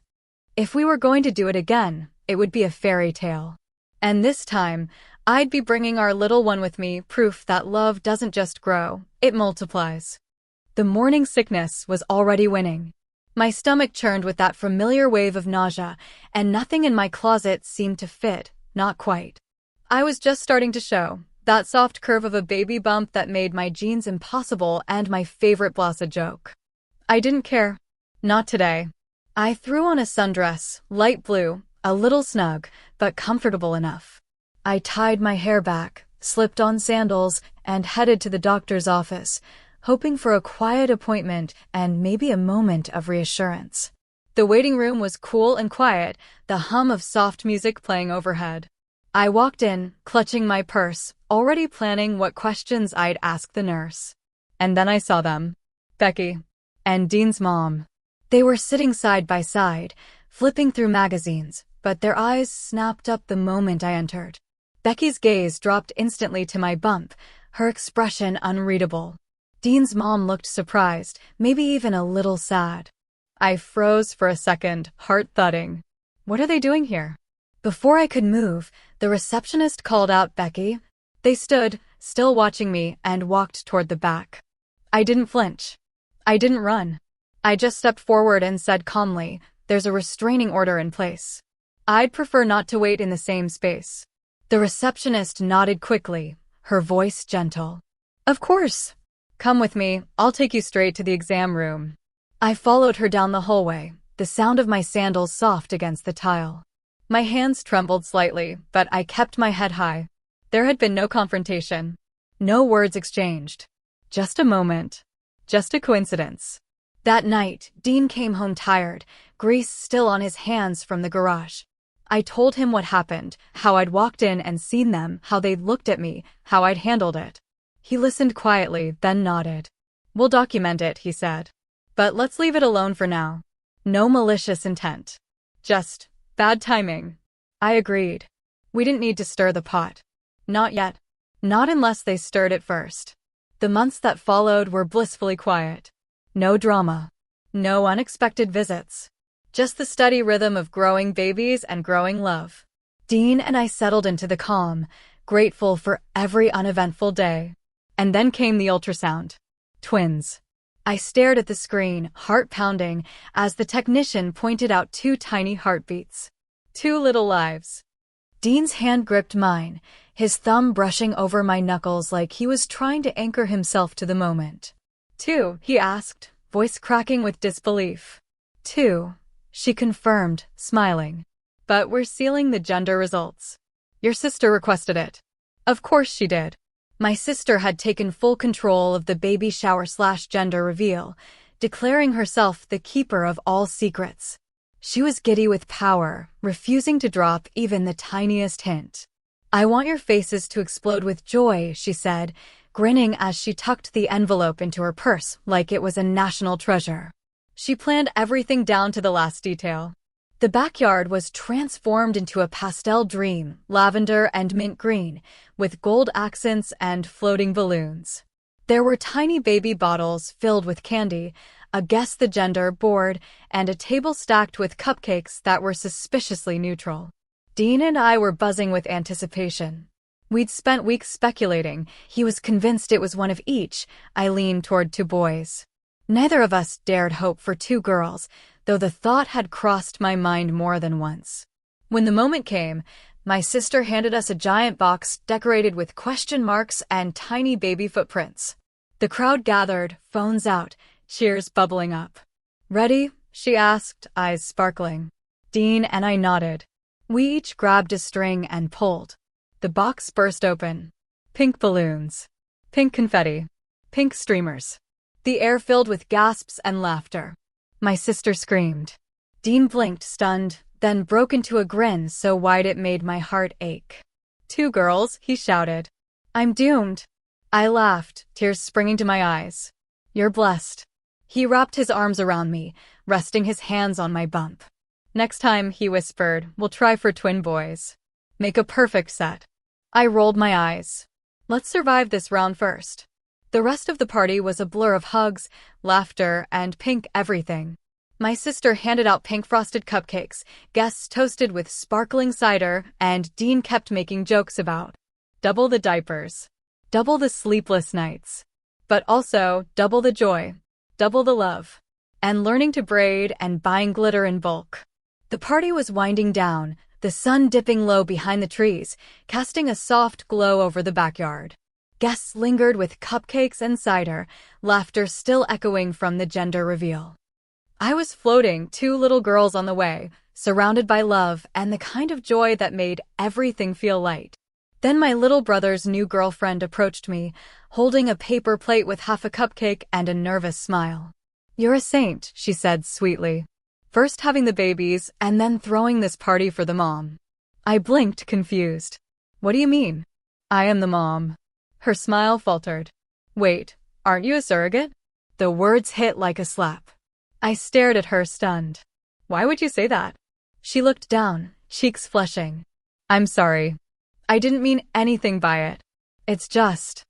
Speaker 1: If we were going to do it again, it would be a fairy tale. And this time, I'd be bringing our little one with me, proof that love doesn't just grow, it multiplies. The morning sickness was already winning. My stomach churned with that familiar wave of nausea, and nothing in my closet seemed to fit, not quite. I was just starting to show, that soft curve of a baby bump that made my jeans impossible and my favorite blouse a joke. I didn't care. Not today. I threw on a sundress, light blue, a little snug, but comfortable enough. I tied my hair back, slipped on sandals, and headed to the doctor's office, hoping for a quiet appointment and maybe a moment of reassurance. The waiting room was cool and quiet, the hum of soft music playing overhead. I walked in, clutching my purse, already planning what questions I'd ask the nurse. And then I saw them. Becky and Dean's mom. They were sitting side by side, flipping through magazines, but their eyes snapped up the moment I entered. Becky's gaze dropped instantly to my bump, her expression unreadable. Dean's mom looked surprised, maybe even a little sad. I froze for a second, heart thudding. What are they doing here? Before I could move, the receptionist called out Becky. They stood, still watching me, and walked toward the back. I didn't flinch. I didn't run. I just stepped forward and said calmly, "There's a restraining order in place. I'd prefer not to wait in the same space." The receptionist nodded quickly, her voice gentle. "Of course. Come with me, I'll take you straight to the exam room." I followed her down the hallway, the sound of my sandals soft against the tile. My hands trembled slightly, but I kept my head high. There had been no confrontation. No words exchanged. Just a moment. Just a coincidence. That night, Dean came home tired, grease still on his hands from the garage. I told him what happened, how I'd walked in and seen them, how they'd looked at me, how I'd handled it. He listened quietly, then nodded. "We'll document it," he said. "But let's leave it alone for now. No malicious intent. Just bad timing." I agreed. We didn't need to stir the pot. Not yet. Not unless they stirred it first. The months that followed were blissfully quiet. No drama. No unexpected visits. Just the steady rhythm of growing babies and growing love. Dean and I settled into the calm, grateful for every uneventful day. And then came the ultrasound. Twins. I stared at the screen, heart pounding, as the technician pointed out 2 tiny heartbeats. 2 little lives. Dean's hand gripped mine, his thumb brushing over my knuckles like he was trying to anchor himself to the moment. "2?" he asked, voice cracking with disbelief. "2," she confirmed, smiling. "But we're sealing the gender results. Your sister requested it." Of course she did. My sister had taken full control of the baby shower/gender reveal, declaring herself the keeper of all secrets. She was giddy with power, refusing to drop even the tiniest hint. "I want your faces to explode with joy," she said, grinning as she tucked the envelope into her purse like it was a national treasure. She planned everything down to the last detail. The backyard was transformed into a pastel dream, lavender and mint green, with gold accents and floating balloons. There were tiny baby bottles filled with candy, a guess the gender board, and a table stacked with cupcakes that were suspiciously neutral. Dean and I were buzzing with anticipation. We'd spent weeks speculating. He was convinced it was one of each. I leaned toward 2 boys. Neither of us dared hope for 2 girls, though the thought had crossed my mind more than once. When the moment came, my sister handed us a giant box decorated with question marks and tiny baby footprints. The crowd gathered, phones out, cheers bubbling up. "Ready?" she asked, eyes sparkling. Dean and I nodded. We each grabbed a string and pulled. The box burst open. Pink balloons. Pink confetti. Pink streamers. The air filled with gasps and laughter. My sister screamed. Dean blinked, stunned, then broke into a grin so wide it made my heart ache. "2 girls," he shouted. "I'm doomed." I laughed, tears springing to my eyes. "You're blessed." He wrapped his arms around me, resting his hands on my bump. "Next time," he whispered, "we'll try for twin boys. Make a perfect set." I rolled my eyes. Let's survive this round first. The rest of the party was a blur of hugs, laughter, and pink everything. My sister handed out pink frosted cupcakes, guests toasted with sparkling cider, and Dean kept making jokes about double the diapers, double the sleepless nights, but also double the joy, double the love, and learning to braid and buying glitter in bulk. The party was winding down, the sun dipping low behind the trees, casting a soft glow over the backyard. Guests lingered with cupcakes and cider, laughter still echoing from the gender reveal. I was floating, 2 little girls on the way, surrounded by love and the kind of joy that made everything feel light. Then my little brother's new girlfriend approached me, holding a paper plate with half a cupcake and a nervous smile. "You're a saint," she said sweetly. "First having the babies and then throwing this party for the mom." I blinked, confused. "What do you mean?" "I am the mom." Her smile faltered. "Wait, aren't you a surrogate?" The words hit like a slap. I stared at her, stunned. "Why would you say that?" She looked down, cheeks flushing. "I'm sorry. I didn't mean anything by it. It's just,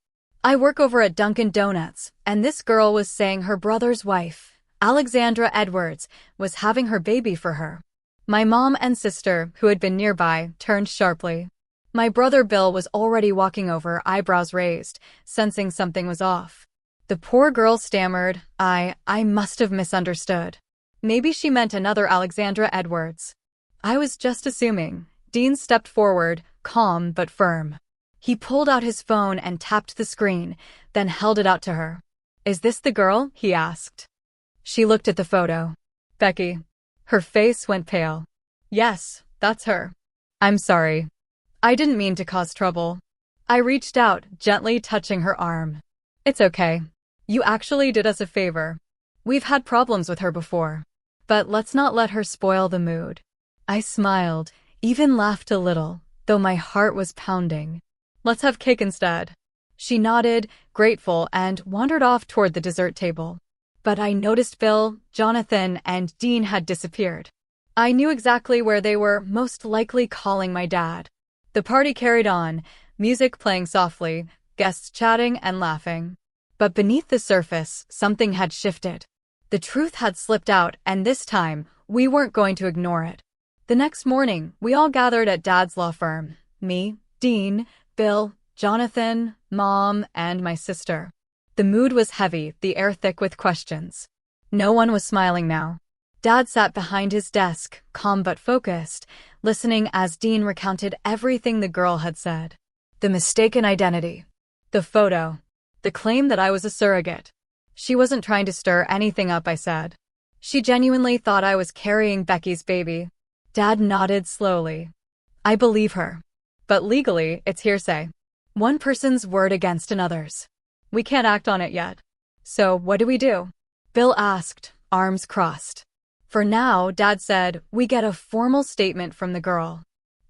Speaker 1: I work over at Dunkin' Donuts, and this girl was saying her brother's wife, Alexandra Edwards, was having her baby for her." My mom and sister, who had been nearby, turned sharply. My brother Bill was already walking over, eyebrows raised, sensing something was off. The poor girl stammered, I must have misunderstood. Maybe she meant another Alexandra Edwards. I was just assuming. Dean stepped forward, calm but firm. He pulled out his phone and tapped the screen, then held it out to her. "Is this the girl?" he asked. She looked at the photo. "Becky." Her face went pale. "Yes, that's her. I'm sorry. I didn't mean to cause trouble." I reached out, gently touching her arm. "It's okay. You actually did us a favor. We've had problems with her before. But let's not let her spoil the mood." I smiled, even laughed a little, though my heart was pounding. "Let's have cake instead." She nodded, grateful, and wandered off toward the dessert table. But I noticed Bill, Jonathan, and Dean had disappeared. I knew exactly where they were, most likely calling my dad. The party carried on, music playing softly, guests chatting and laughing. But beneath the surface, something had shifted. The truth had slipped out, and this time, we weren't going to ignore it. The next morning, we all gathered at Dad's law firm. Me, Dean, Bill, Jonathan, Mom, and my sister. The mood was heavy, the air thick with questions. No one was smiling now. Dad sat behind his desk, calm but focused, listening as Dean recounted everything the girl had said. The mistaken identity. The photo. The claim that I was a surrogate. She wasn't trying to stir anything up, I said. She genuinely thought I was carrying Becky's baby. Dad nodded slowly. "I believe her. But legally, it's hearsay. One person's word against another's. We can't act on it yet." "So, what do we do?" Bill asked, arms crossed. "For now," Dad said, "we get a formal statement from the girl.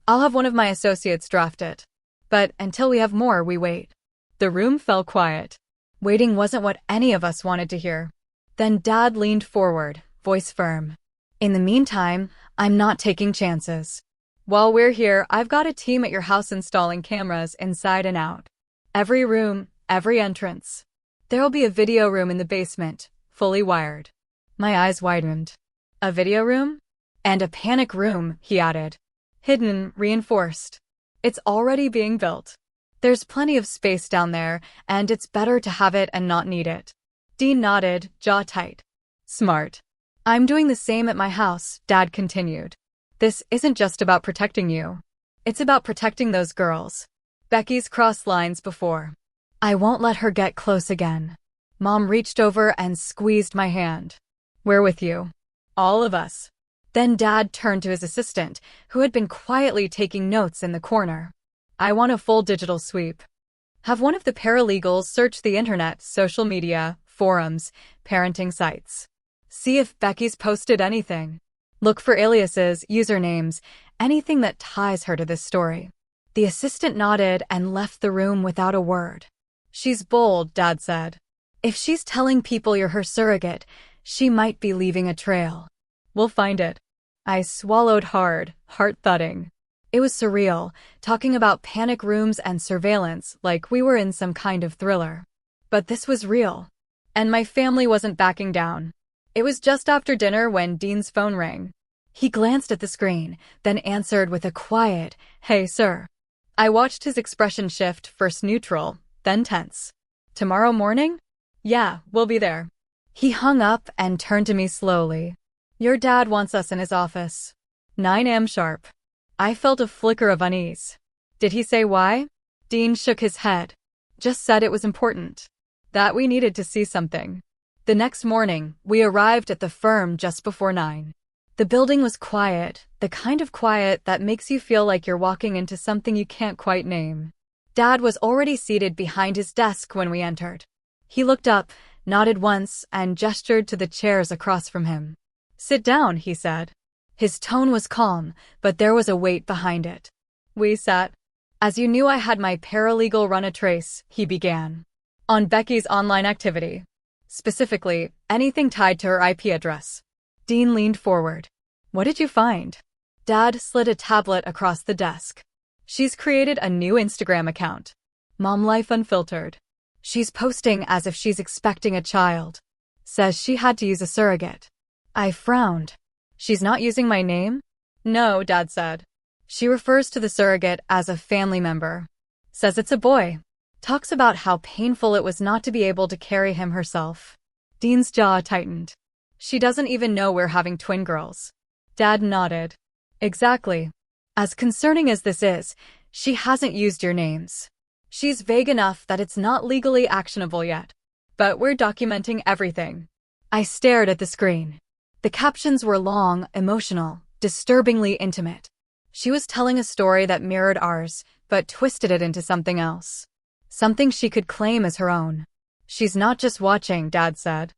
Speaker 1: I'll have one of my associates draft it. But until we have more, we wait." The room fell quiet. Waiting wasn't what any of us wanted to hear. Then Dad leaned forward, voice firm. "In the meantime, I'm not taking chances. While we're here, I've got a team at your house installing cameras inside and out. Every room, every entrance. There'll be a video room in the basement, fully wired." My eyes widened. "A video room?" "And a panic room," he added. "Hidden, reinforced. It's already being built. There's plenty of space down there, and it's better to have it and not need it." Dean nodded, jaw tight. "Smart. I'm doing the same at my house," Dad continued. "This isn't just about protecting you. It's about protecting those girls. Becky's crossed lines before. I won't let her get close again." Mom reached over and squeezed my hand. "We're with you. All of us." Then Dad turned to his assistant, who had been quietly taking notes in the corner. "I want a full digital sweep. Have one of the paralegals search the internet, social media, forums, parenting sites. See if Becky's posted anything. Look for aliases, usernames, anything that ties her to this story." The assistant nodded and left the room without a word. "She's bold," Dad said. "If she's telling people you're her surrogate, she might be leaving a trail. We'll find it." I swallowed hard, heart thudding. It was surreal, talking about panic rooms and surveillance like we were in some kind of thriller. But this was real. And my family wasn't backing down. It was just after dinner when Dean's phone rang. He glanced at the screen, then answered with a quiet, "Hey, sir." I watched his expression shift, first neutral, then tense. "Tomorrow morning?" "Yeah, we'll be there." He hung up and turned to me slowly. "Your dad wants us in his office. 9 a.m. sharp." I felt a flicker of unease. "Did he say why?" Dean shook his head. "Just said it was important. That we needed to see something." The next morning, we arrived at the firm just before 9. The building was quiet, the kind of quiet that makes you feel like you're walking into something you can't quite name. Dad was already seated behind his desk when we entered. He looked up, nodded once, and gestured to the chairs across from him. "Sit down," he said. His tone was calm, but there was a weight behind it. We sat. "As you knew, I had my paralegal run a trace," he began, "on Becky's online activity. Specifically, anything tied to her IP address." Dean leaned forward. "What did you find?" Dad slid a tablet across the desk. "She's created a new Instagram account. Mom Life Unfiltered. She's posting as if she's expecting a child. Says she had to use a surrogate." I frowned. "She's not using my name?" "No," Dad said. "She refers to the surrogate as a family member. Says it's a boy. Talks about how painful it was not to be able to carry him herself." Dean's jaw tightened. "She doesn't even know we're having twin girls." Dad nodded. "Exactly. As concerning as this is, she hasn't used your names. She's vague enough that it's not legally actionable yet. But we're documenting everything." I stared at the screen. The captions were long, emotional, disturbingly intimate. She was telling a story that mirrored ours, but twisted it into something else. Something she could claim as her own. "She's not just watching," Dad said.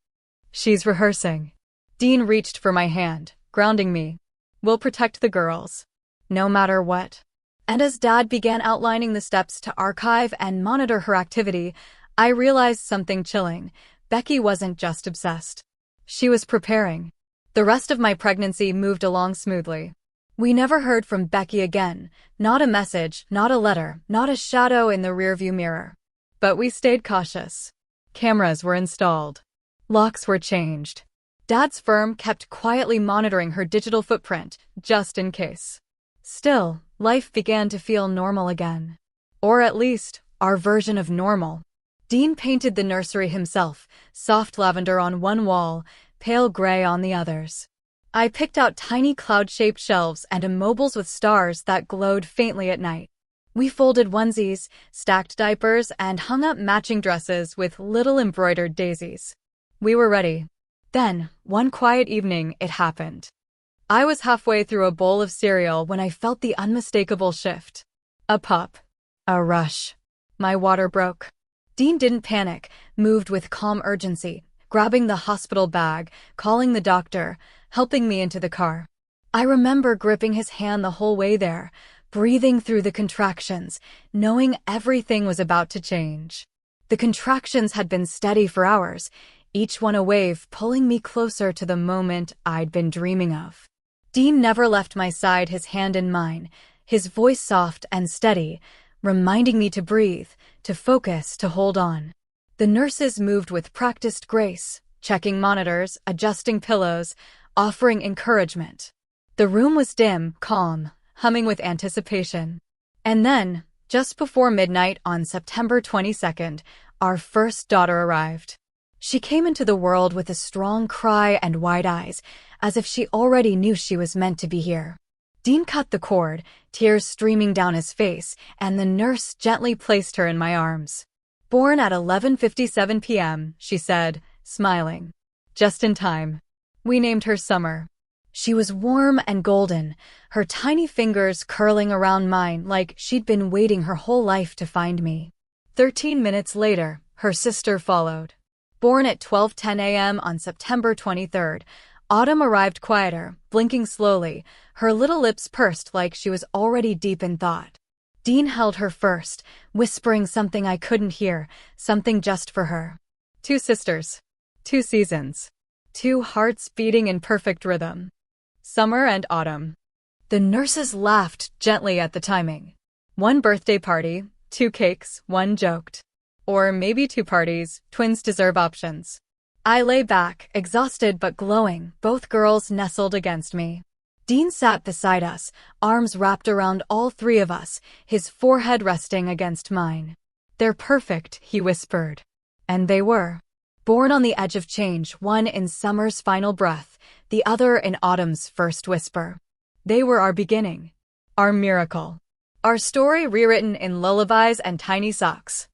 Speaker 1: "She's rehearsing." Dean reached for my hand, grounding me. "We'll protect the girls. No matter what." And as Dad began outlining the steps to archive and monitor her activity, I realized something chilling. Becky wasn't just obsessed. She was preparing. The rest of my pregnancy moved along smoothly. We never heard from Becky again. Not a message, not a letter, not a shadow in the rearview mirror. But we stayed cautious. Cameras were installed. Locks were changed. Dad's firm kept quietly monitoring her digital footprint, just in case. Still, life began to feel normal again. Or at least, our version of normal. Dean painted the nursery himself, soft lavender on one wall, pale gray on the others. I picked out tiny cloud-shaped shelves and immobiles with stars that glowed faintly at night. We folded onesies, stacked diapers, and hung up matching dresses with little embroidered daisies. We were ready. Then, one quiet evening, it happened. I was halfway through a bowl of cereal when I felt the unmistakable shift. A pup. A rush. My water broke. Dean didn't panic, moved with calm urgency, grabbing the hospital bag, calling the doctor, helping me into the car. I remember gripping his hand the whole way there, breathing through the contractions, knowing everything was about to change. The contractions had been steady for hours, each one a wave pulling me closer to the moment I'd been dreaming of. Dean never left my side, his hand in mine, his voice soft and steady, reminding me to breathe, to focus, to hold on. The nurses moved with practiced grace, checking monitors, adjusting pillows, offering encouragement. The room was dim, calm, humming with anticipation. And then, just before midnight on September 22nd, our first daughter arrived. She came into the world with a strong cry and wide eyes, as if she already knew she was meant to be here. Dean cut the cord, tears streaming down his face, and the nurse gently placed her in my arms. "Born at 11:57 p.m., she said, smiling. "Just in time." We named her Summer. She was warm and golden, her tiny fingers curling around mine like she'd been waiting her whole life to find me. 13 minutes later, her sister followed. Born at 12:10 a.m. on September 23rd, Autumn arrived quieter, blinking slowly, her little lips pursed like she was already deep in thought. Dean held her first, whispering something I couldn't hear, something just for her. 2 sisters. 2 seasons. 2 hearts beating in perfect rhythm. Summer and Autumn. The nurses laughed gently at the timing. 1 birthday party, 2 cakes, 1 joked. Or maybe 2 parties, twins deserve options. I lay back, exhausted but glowing, both girls nestled against me. Dean sat beside us, arms wrapped around all 3 of us, his forehead resting against mine. "They're perfect," he whispered. And they were. Born on the edge of change, one in summer's final breath, the other in autumn's first whisper. They were our beginning. Our miracle. Our story rewritten in lullabies and tiny socks.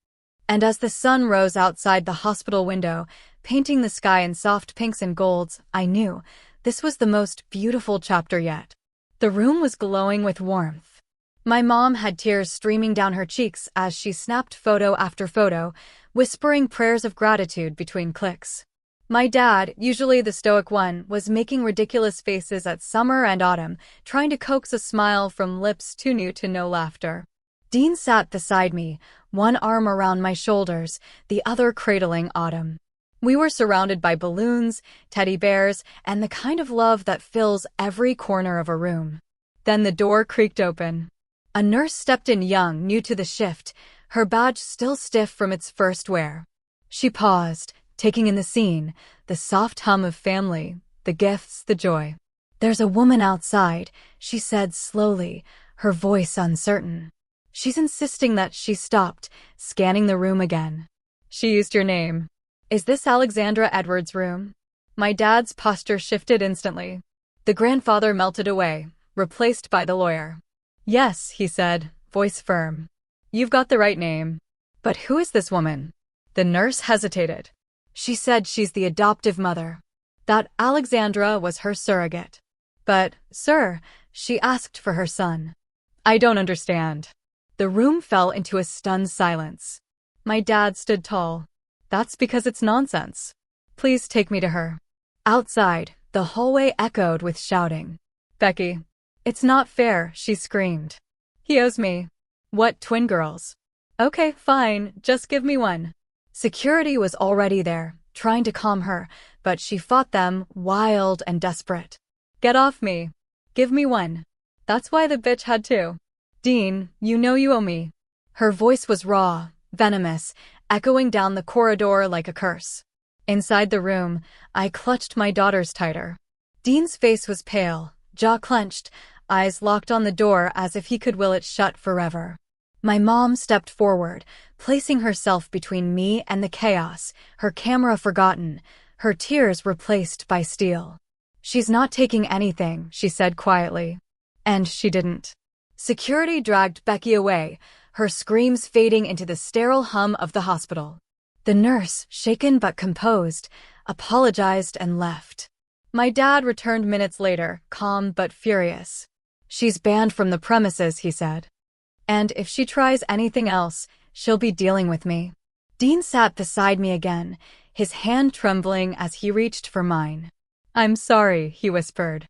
Speaker 1: And as the sun rose outside the hospital window, painting the sky in soft pinks and golds, I knew This was the most beautiful chapter yet. The room was glowing with warmth. My mom had tears streaming down her cheeks as she snapped photo after photo, whispering prayers of gratitude between clicks. My dad, usually the stoic one, was making ridiculous faces at Summer and Autumn, trying to coax a smile from lips too new to know laughter. Dean sat beside me, one arm around my shoulders, the other cradling Autumn. We were surrounded by balloons, teddy bears, and the kind of love that fills every corner of a room. Then the door creaked open. A nurse stepped in young, new to the shift, her badge still stiff from its first wear. She paused, taking in the scene, the soft hum of family, the gifts, the joy. "There's a woman outside," she said slowly, her voice uncertain. "She's insisting that she stopped," scanning the room again. "She used your name. Is this Alexandra Edwards' room?" My dad's posture shifted instantly. The grandfather melted away, replaced by the lawyer. "Yes," he said, voice firm. "You've got the right name. But who is this woman?" The nurse hesitated. "She said she's the adoptive mother. That Alexandra was her surrogate." "But, sir, she asked for her son." "I don't understand." The room fell into a stunned silence. My dad stood tall. "That's because it's nonsense. Please take me to her." Outside, the hallway echoed with shouting. "Becky, it's not fair," she screamed. "He owes me." "What, twin girls?" "Okay, fine, just give me one." Security was already there, trying to calm her, but she fought them, wild and desperate. "Get off me. Give me one. That's why the bitch had two. Dean, you know you owe me." Her voice was raw, venomous, echoing down the corridor like a curse. Inside the room, I clutched my daughters tighter. Dean's face was pale, jaw clenched, eyes locked on the door as if he could will it shut forever. My mom stepped forward, placing herself between me and the chaos, her camera forgotten, her tears replaced by steel. "She's not taking anything," she said quietly. And she didn't. Security dragged Becky away, her screams fading into the sterile hum of the hospital. The nurse, shaken but composed, apologized and left. My dad returned minutes later, calm but furious. "She's banned from the premises," he said. "And if she tries anything else, she'll be dealing with me." Dean sat beside me again, his hand trembling as he reached for mine. "I'm sorry," he whispered.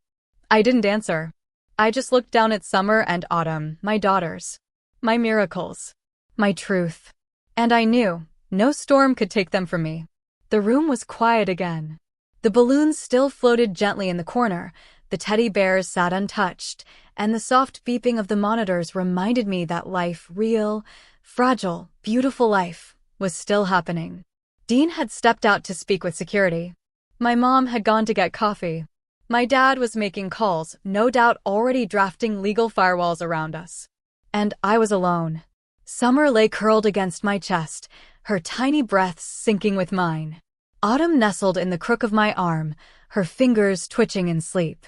Speaker 1: I didn't answer. I just looked down at Summer and Autumn, my daughters. My miracles. My truth. And I knew, no storm could take them from me. The room was quiet again. The balloons still floated gently in the corner, the teddy bears sat untouched, and the soft beeping of the monitors reminded me that life, real, fragile, beautiful life, was still happening. Dean had stepped out to speak with security. My mom had gone to get coffee. My dad was making calls, no doubt already drafting legal firewalls around us. And I was alone. Summer lay curled against my chest, her tiny breaths syncing with mine. Autumn nestled in the crook of my arm, her fingers twitching in sleep.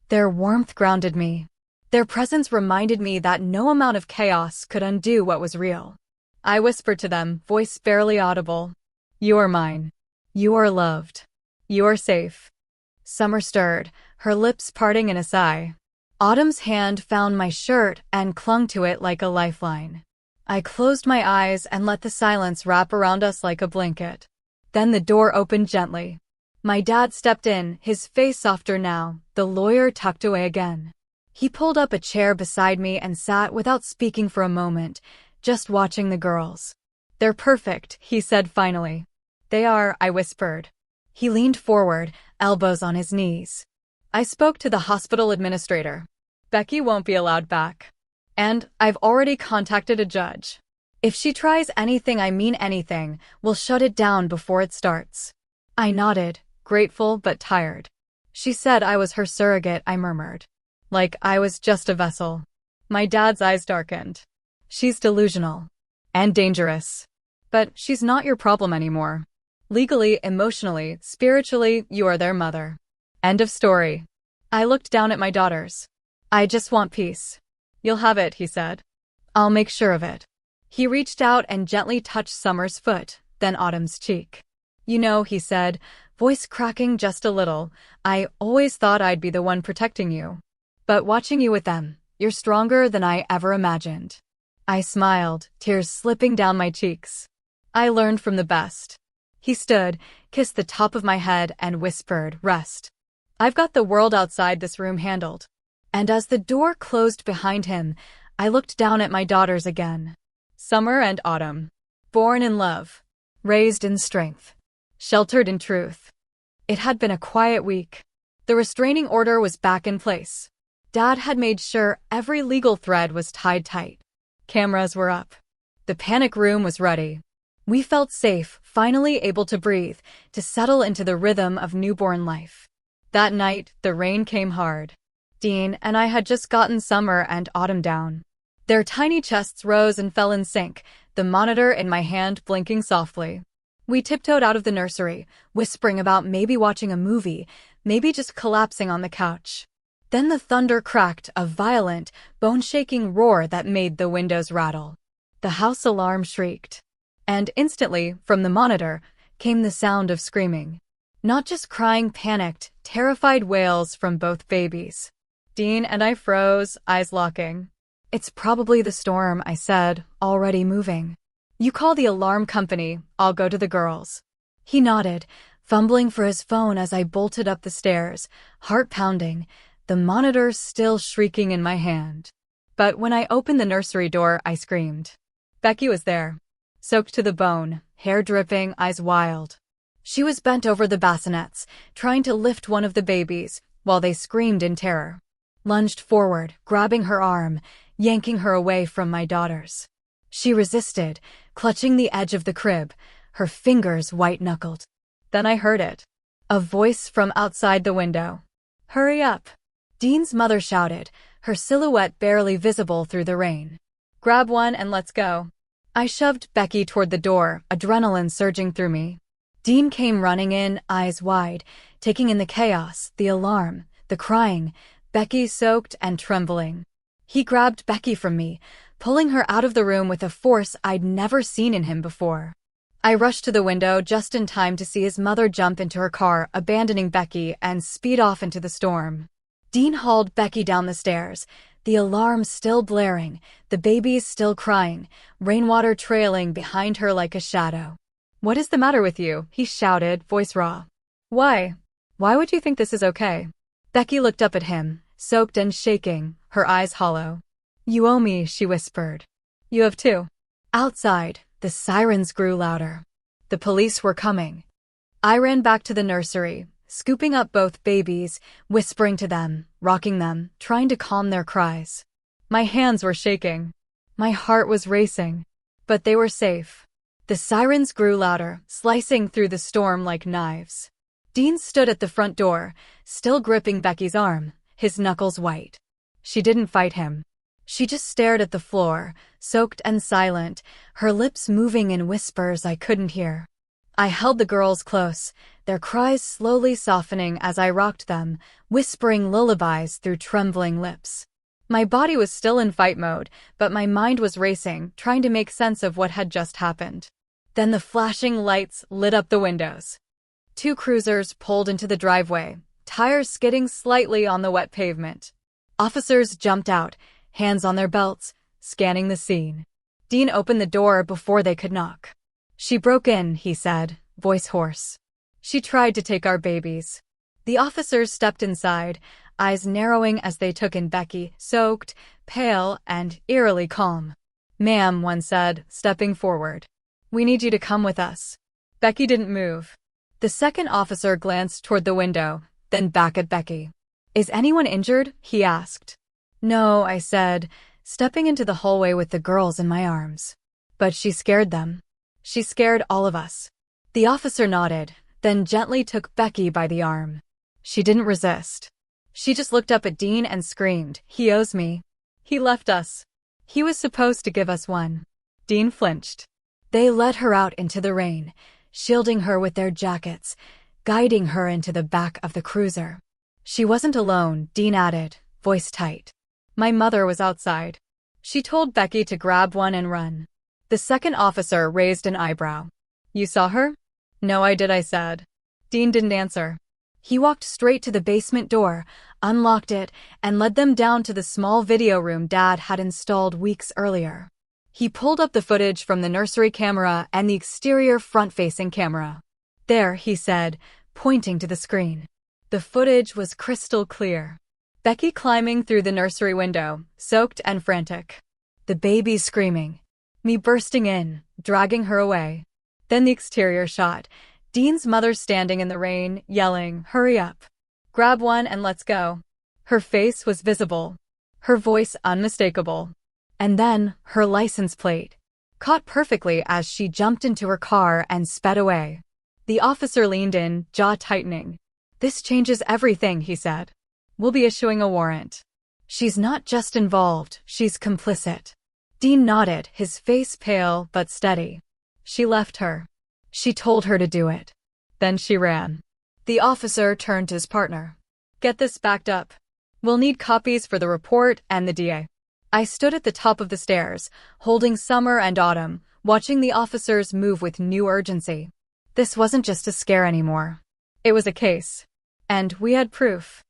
Speaker 1: Their warmth grounded me. Their presence reminded me that no amount of chaos could undo what was real. I whispered to them, voice barely audible. "You are mine. You are loved. You are safe." Summer stirred, her lips parting in a sigh. Autumn's hand found my shirt and clung to it like a lifeline. I closed my eyes and let the silence wrap around us like a blanket. Then the door opened gently. My dad stepped in, his face softer now, the lawyer tucked away again. He pulled up a chair beside me and sat without speaking for a moment, just watching the girls. "They're perfect," he said finally. "They are," I whispered. He leaned forward, elbows on his knees. "I spoke to the hospital administrator. Becky won't be allowed back. And I've already contacted a judge. If she tries anything, I mean anything, we'll shut it down before it starts." I nodded, grateful but tired. "She said I was her surrogate," I murmured. "Like I was just a vessel." My dad's eyes darkened. "She's delusional. And dangerous. But she's not your problem anymore. Legally, emotionally, spiritually, you are their mother. End of story." I looked down at my daughters. "I just want peace." "You'll have it," he said. "I'll make sure of it." He reached out and gently touched Summer's foot, then Autumn's cheek. "You know," he said, voice cracking just a little. "I always thought I'd be the one protecting you. But watching you with them, you're stronger than I ever imagined." I smiled, tears slipping down my cheeks. "I learned from the best." He stood, kissed the top of my head, and whispered, "Rest. I've got the world outside this room handled." And as the door closed behind him, I looked down at my daughters again. Summer and autumn. Born in love. Raised in strength. Sheltered in truth. It had been a quiet week. The restraining order was back in place. Dad had made sure every legal thread was tied tight. Cameras were up. The panic room was ready. We felt safe, finally able to breathe, to settle into the rhythm of newborn life. That night, the rain came hard. Dean and I had just gotten Summer and Autumn down. Their tiny chests rose and fell in sync, the monitor in my hand blinking softly. We tiptoed out of the nursery, whispering about maybe watching a movie, maybe just collapsing on the couch. Then the thunder cracked, a violent, bone-shaking roar that made the windows rattle. The house alarm shrieked. And instantly, from the monitor, came the sound of screaming. Not just crying, panicked, terrified wails from both babies. Dean and I froze, eyes locking. "It's probably the storm," I said, already moving. "You call the alarm company, I'll go to the girls." He nodded, fumbling for his phone as I bolted up the stairs, heart pounding, the monitor still shrieking in my hand. But when I opened the nursery door, I screamed. Becky was there. Soaked to the bone, hair dripping, eyes wild. She was bent over the bassinets, trying to lift one of the babies, while they screamed in terror. Lunged forward, grabbing her arm, yanking her away from my daughters. She resisted, clutching the edge of the crib, her fingers white-knuckled. Then I heard it. A voice from outside the window. "Hurry up!" Dean's mother shouted, her silhouette barely visible through the rain. "Grab one and let's go." I shoved Becky toward the door, adrenaline surging through me. Dean came running in, eyes wide, taking in the chaos, the alarm, the crying, Becky soaked and trembling. He grabbed Becky from me, pulling her out of the room with a force I'd never seen in him before. I rushed to the window just in time to see his mother jump into her car, abandoning Becky, and speed off into the storm. Dean hauled Becky down the stairs, the alarm still blaring, the babies still crying, rainwater trailing behind her like a shadow. "What is the matter with you?" he shouted, voice raw. "Why? Why would you think this is okay?" Becky looked up at him, soaked and shaking, her eyes hollow. "You owe me," she whispered. "You have too." Outside, the sirens grew louder. The police were coming. I ran back to the nursery, scooping up both babies, whispering to them, rocking them, trying to calm their cries. My hands were shaking. My heart was racing. But they were safe. The sirens grew louder, slicing through the storm like knives. Dean stood at the front door, still gripping Becky's arm, his knuckles white. She didn't fight him. She just stared at the floor, soaked and silent, her lips moving in whispers I couldn't hear. I held the girls close, their cries slowly softening as I rocked them, whispering lullabies through trembling lips. My body was still in fight mode, but my mind was racing, trying to make sense of what had just happened. Then the flashing lights lit up the windows. 2 cruisers pulled into the driveway, tires skidding slightly on the wet pavement. Officers jumped out, hands on their belts, scanning the scene. Dean opened the door before they could knock. "She broke in," he said, voice hoarse. "She tried to take our babies." The officers stepped inside, eyes narrowing as they took in Becky, soaked, pale, and eerily calm. "Ma'am," one said, stepping forward. "We need you to come with us." Becky didn't move. The second officer glanced toward the window, then back at Becky. "Is anyone injured?" he asked. "No," I said, stepping into the hallway with the girls in my arms. "But she scared them. She scared all of us." The officer nodded, then gently took Becky by the arm. She didn't resist. She just looked up at Dean and screamed, "He owes me. He left us. He was supposed to give us one." Dean flinched. They led her out into the rain, shielding her with their jackets, guiding her into the back of the cruiser. "She wasn't alone," Dean added, voice tight. "My mother was outside. She told Becky to grab one and run." The second officer raised an eyebrow. "You saw her?" "No, I did," I said. Dean didn't answer. He walked straight to the basement door, unlocked it, and led them down to the small video room Dad had installed weeks earlier. He pulled up the footage from the nursery camera and the exterior front-facing camera. "There," he said, pointing to the screen. The footage was crystal clear. Becky climbing through the nursery window, soaked and frantic. The baby screaming. Me bursting in, dragging her away. Then the exterior shot. Dean's mother standing in the rain, yelling, "Hurry up. Grab one and let's go." Her face was visible. Her voice unmistakable. And then, her license plate. Caught perfectly as she jumped into her car and sped away. The officer leaned in, jaw tightening. "This changes everything," he said. "We'll be issuing a warrant." "She's not just involved, she's complicit." Dean nodded, his face pale but steady. "She left her. She told her to do it. Then she ran." The officer turned to his partner. "Get this backed up. We'll need copies for the report and the DA." I stood at the top of the stairs, holding Summer and Autumn, watching the officers move with new urgency. This wasn't just a scare anymore. It was a case. And we had proof.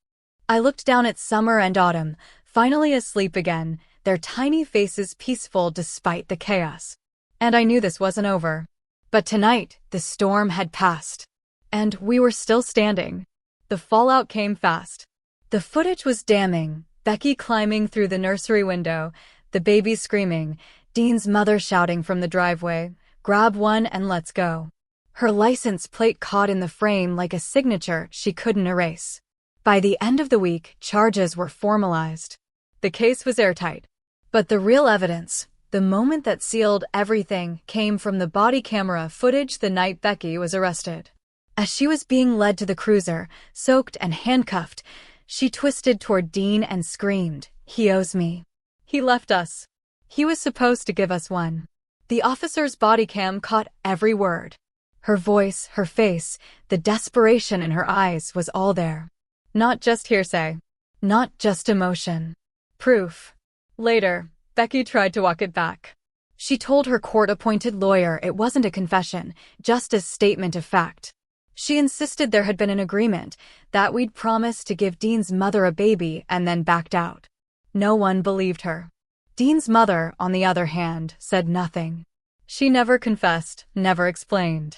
Speaker 1: I looked down at Summer and Autumn, finally asleep again, their tiny faces peaceful despite the chaos. And I knew this wasn't over. But tonight, the storm had passed. And we were still standing. The fallout came fast. The footage was damning. Becky climbing through the nursery window, the baby screaming, Dean's mother shouting from the driveway, "Grab one and let's go." Her license plate caught in the frame like a signature she couldn't erase. By the end of the week, charges were formalized. The case was airtight. But the real evidence, the moment that sealed everything, came from the body camera footage the night Becky was arrested. As she was being led to the cruiser, soaked and handcuffed, she twisted toward Dean and screamed, "He owes me. He left us. He was supposed to give us one." The officer's body cam caught every word. Her voice, her face, the desperation in her eyes was all there. Not just hearsay. Not just emotion. Proof. Later, Becky tried to walk it back. She told her court-appointed lawyer it wasn't a confession, just a statement of fact. She insisted there had been an agreement, that we'd promised to give Dean's mother a baby and then backed out. No one believed her. Dean's mother, on the other hand, said nothing. She never confessed, never explained.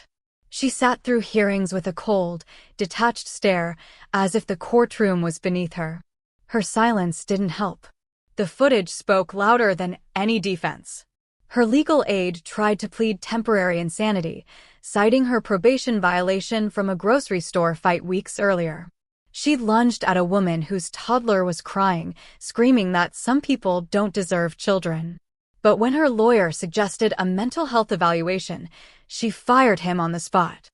Speaker 1: She sat through hearings with a cold, detached stare, as if the courtroom was beneath her. Her silence didn't help. The footage spoke louder than any defense. Her legal aid tried to plead temporary insanity, citing her probation violation from a grocery store fight weeks earlier. She lunged at a woman whose toddler was crying, screaming that some people don't deserve children. But when her lawyer suggested a mental health evaluation, she fired him on the spot.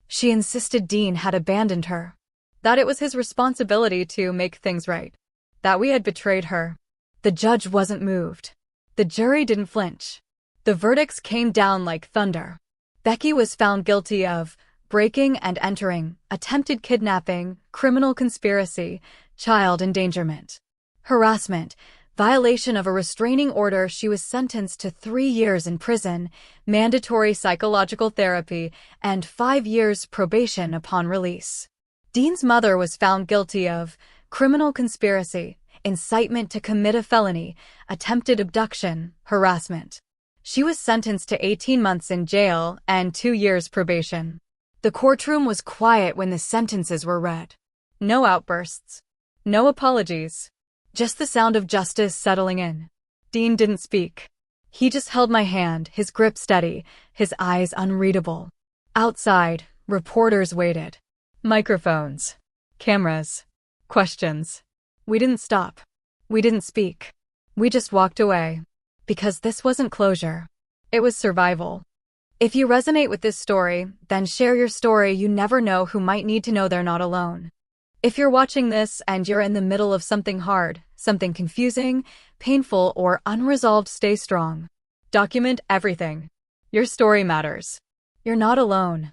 Speaker 1: She insisted Dean had abandoned her, that it was his responsibility to make things right, that we had betrayed her. The judge wasn't moved. The jury didn't flinch. The verdicts came down like thunder. Becky was found guilty of breaking and entering, attempted kidnapping, criminal conspiracy, child endangerment, harassment, violation of a restraining order. She was sentenced to 3 years in prison, mandatory psychological therapy, and 5 years probation upon release. Dean's mother was found guilty of criminal conspiracy, incitement to commit a felony, attempted abduction, harassment. She was sentenced to 18 months in jail and 2 years probation. The courtroom was quiet when the sentences were read. No outbursts. No apologies. Just the sound of justice settling in. Dean didn't speak. He just held my hand, his grip steady, his eyes unreadable. Outside, reporters waited. Microphones. Cameras. Questions. We didn't stop. We didn't speak. We just walked away. Because this wasn't closure. It was survival. If you resonate with this story, then share your story. You never know who might need to know they're not alone. If you're watching this and you're in the middle of something hard, something confusing, painful, or unresolved, stay strong. Document everything. Your story matters. You're not alone.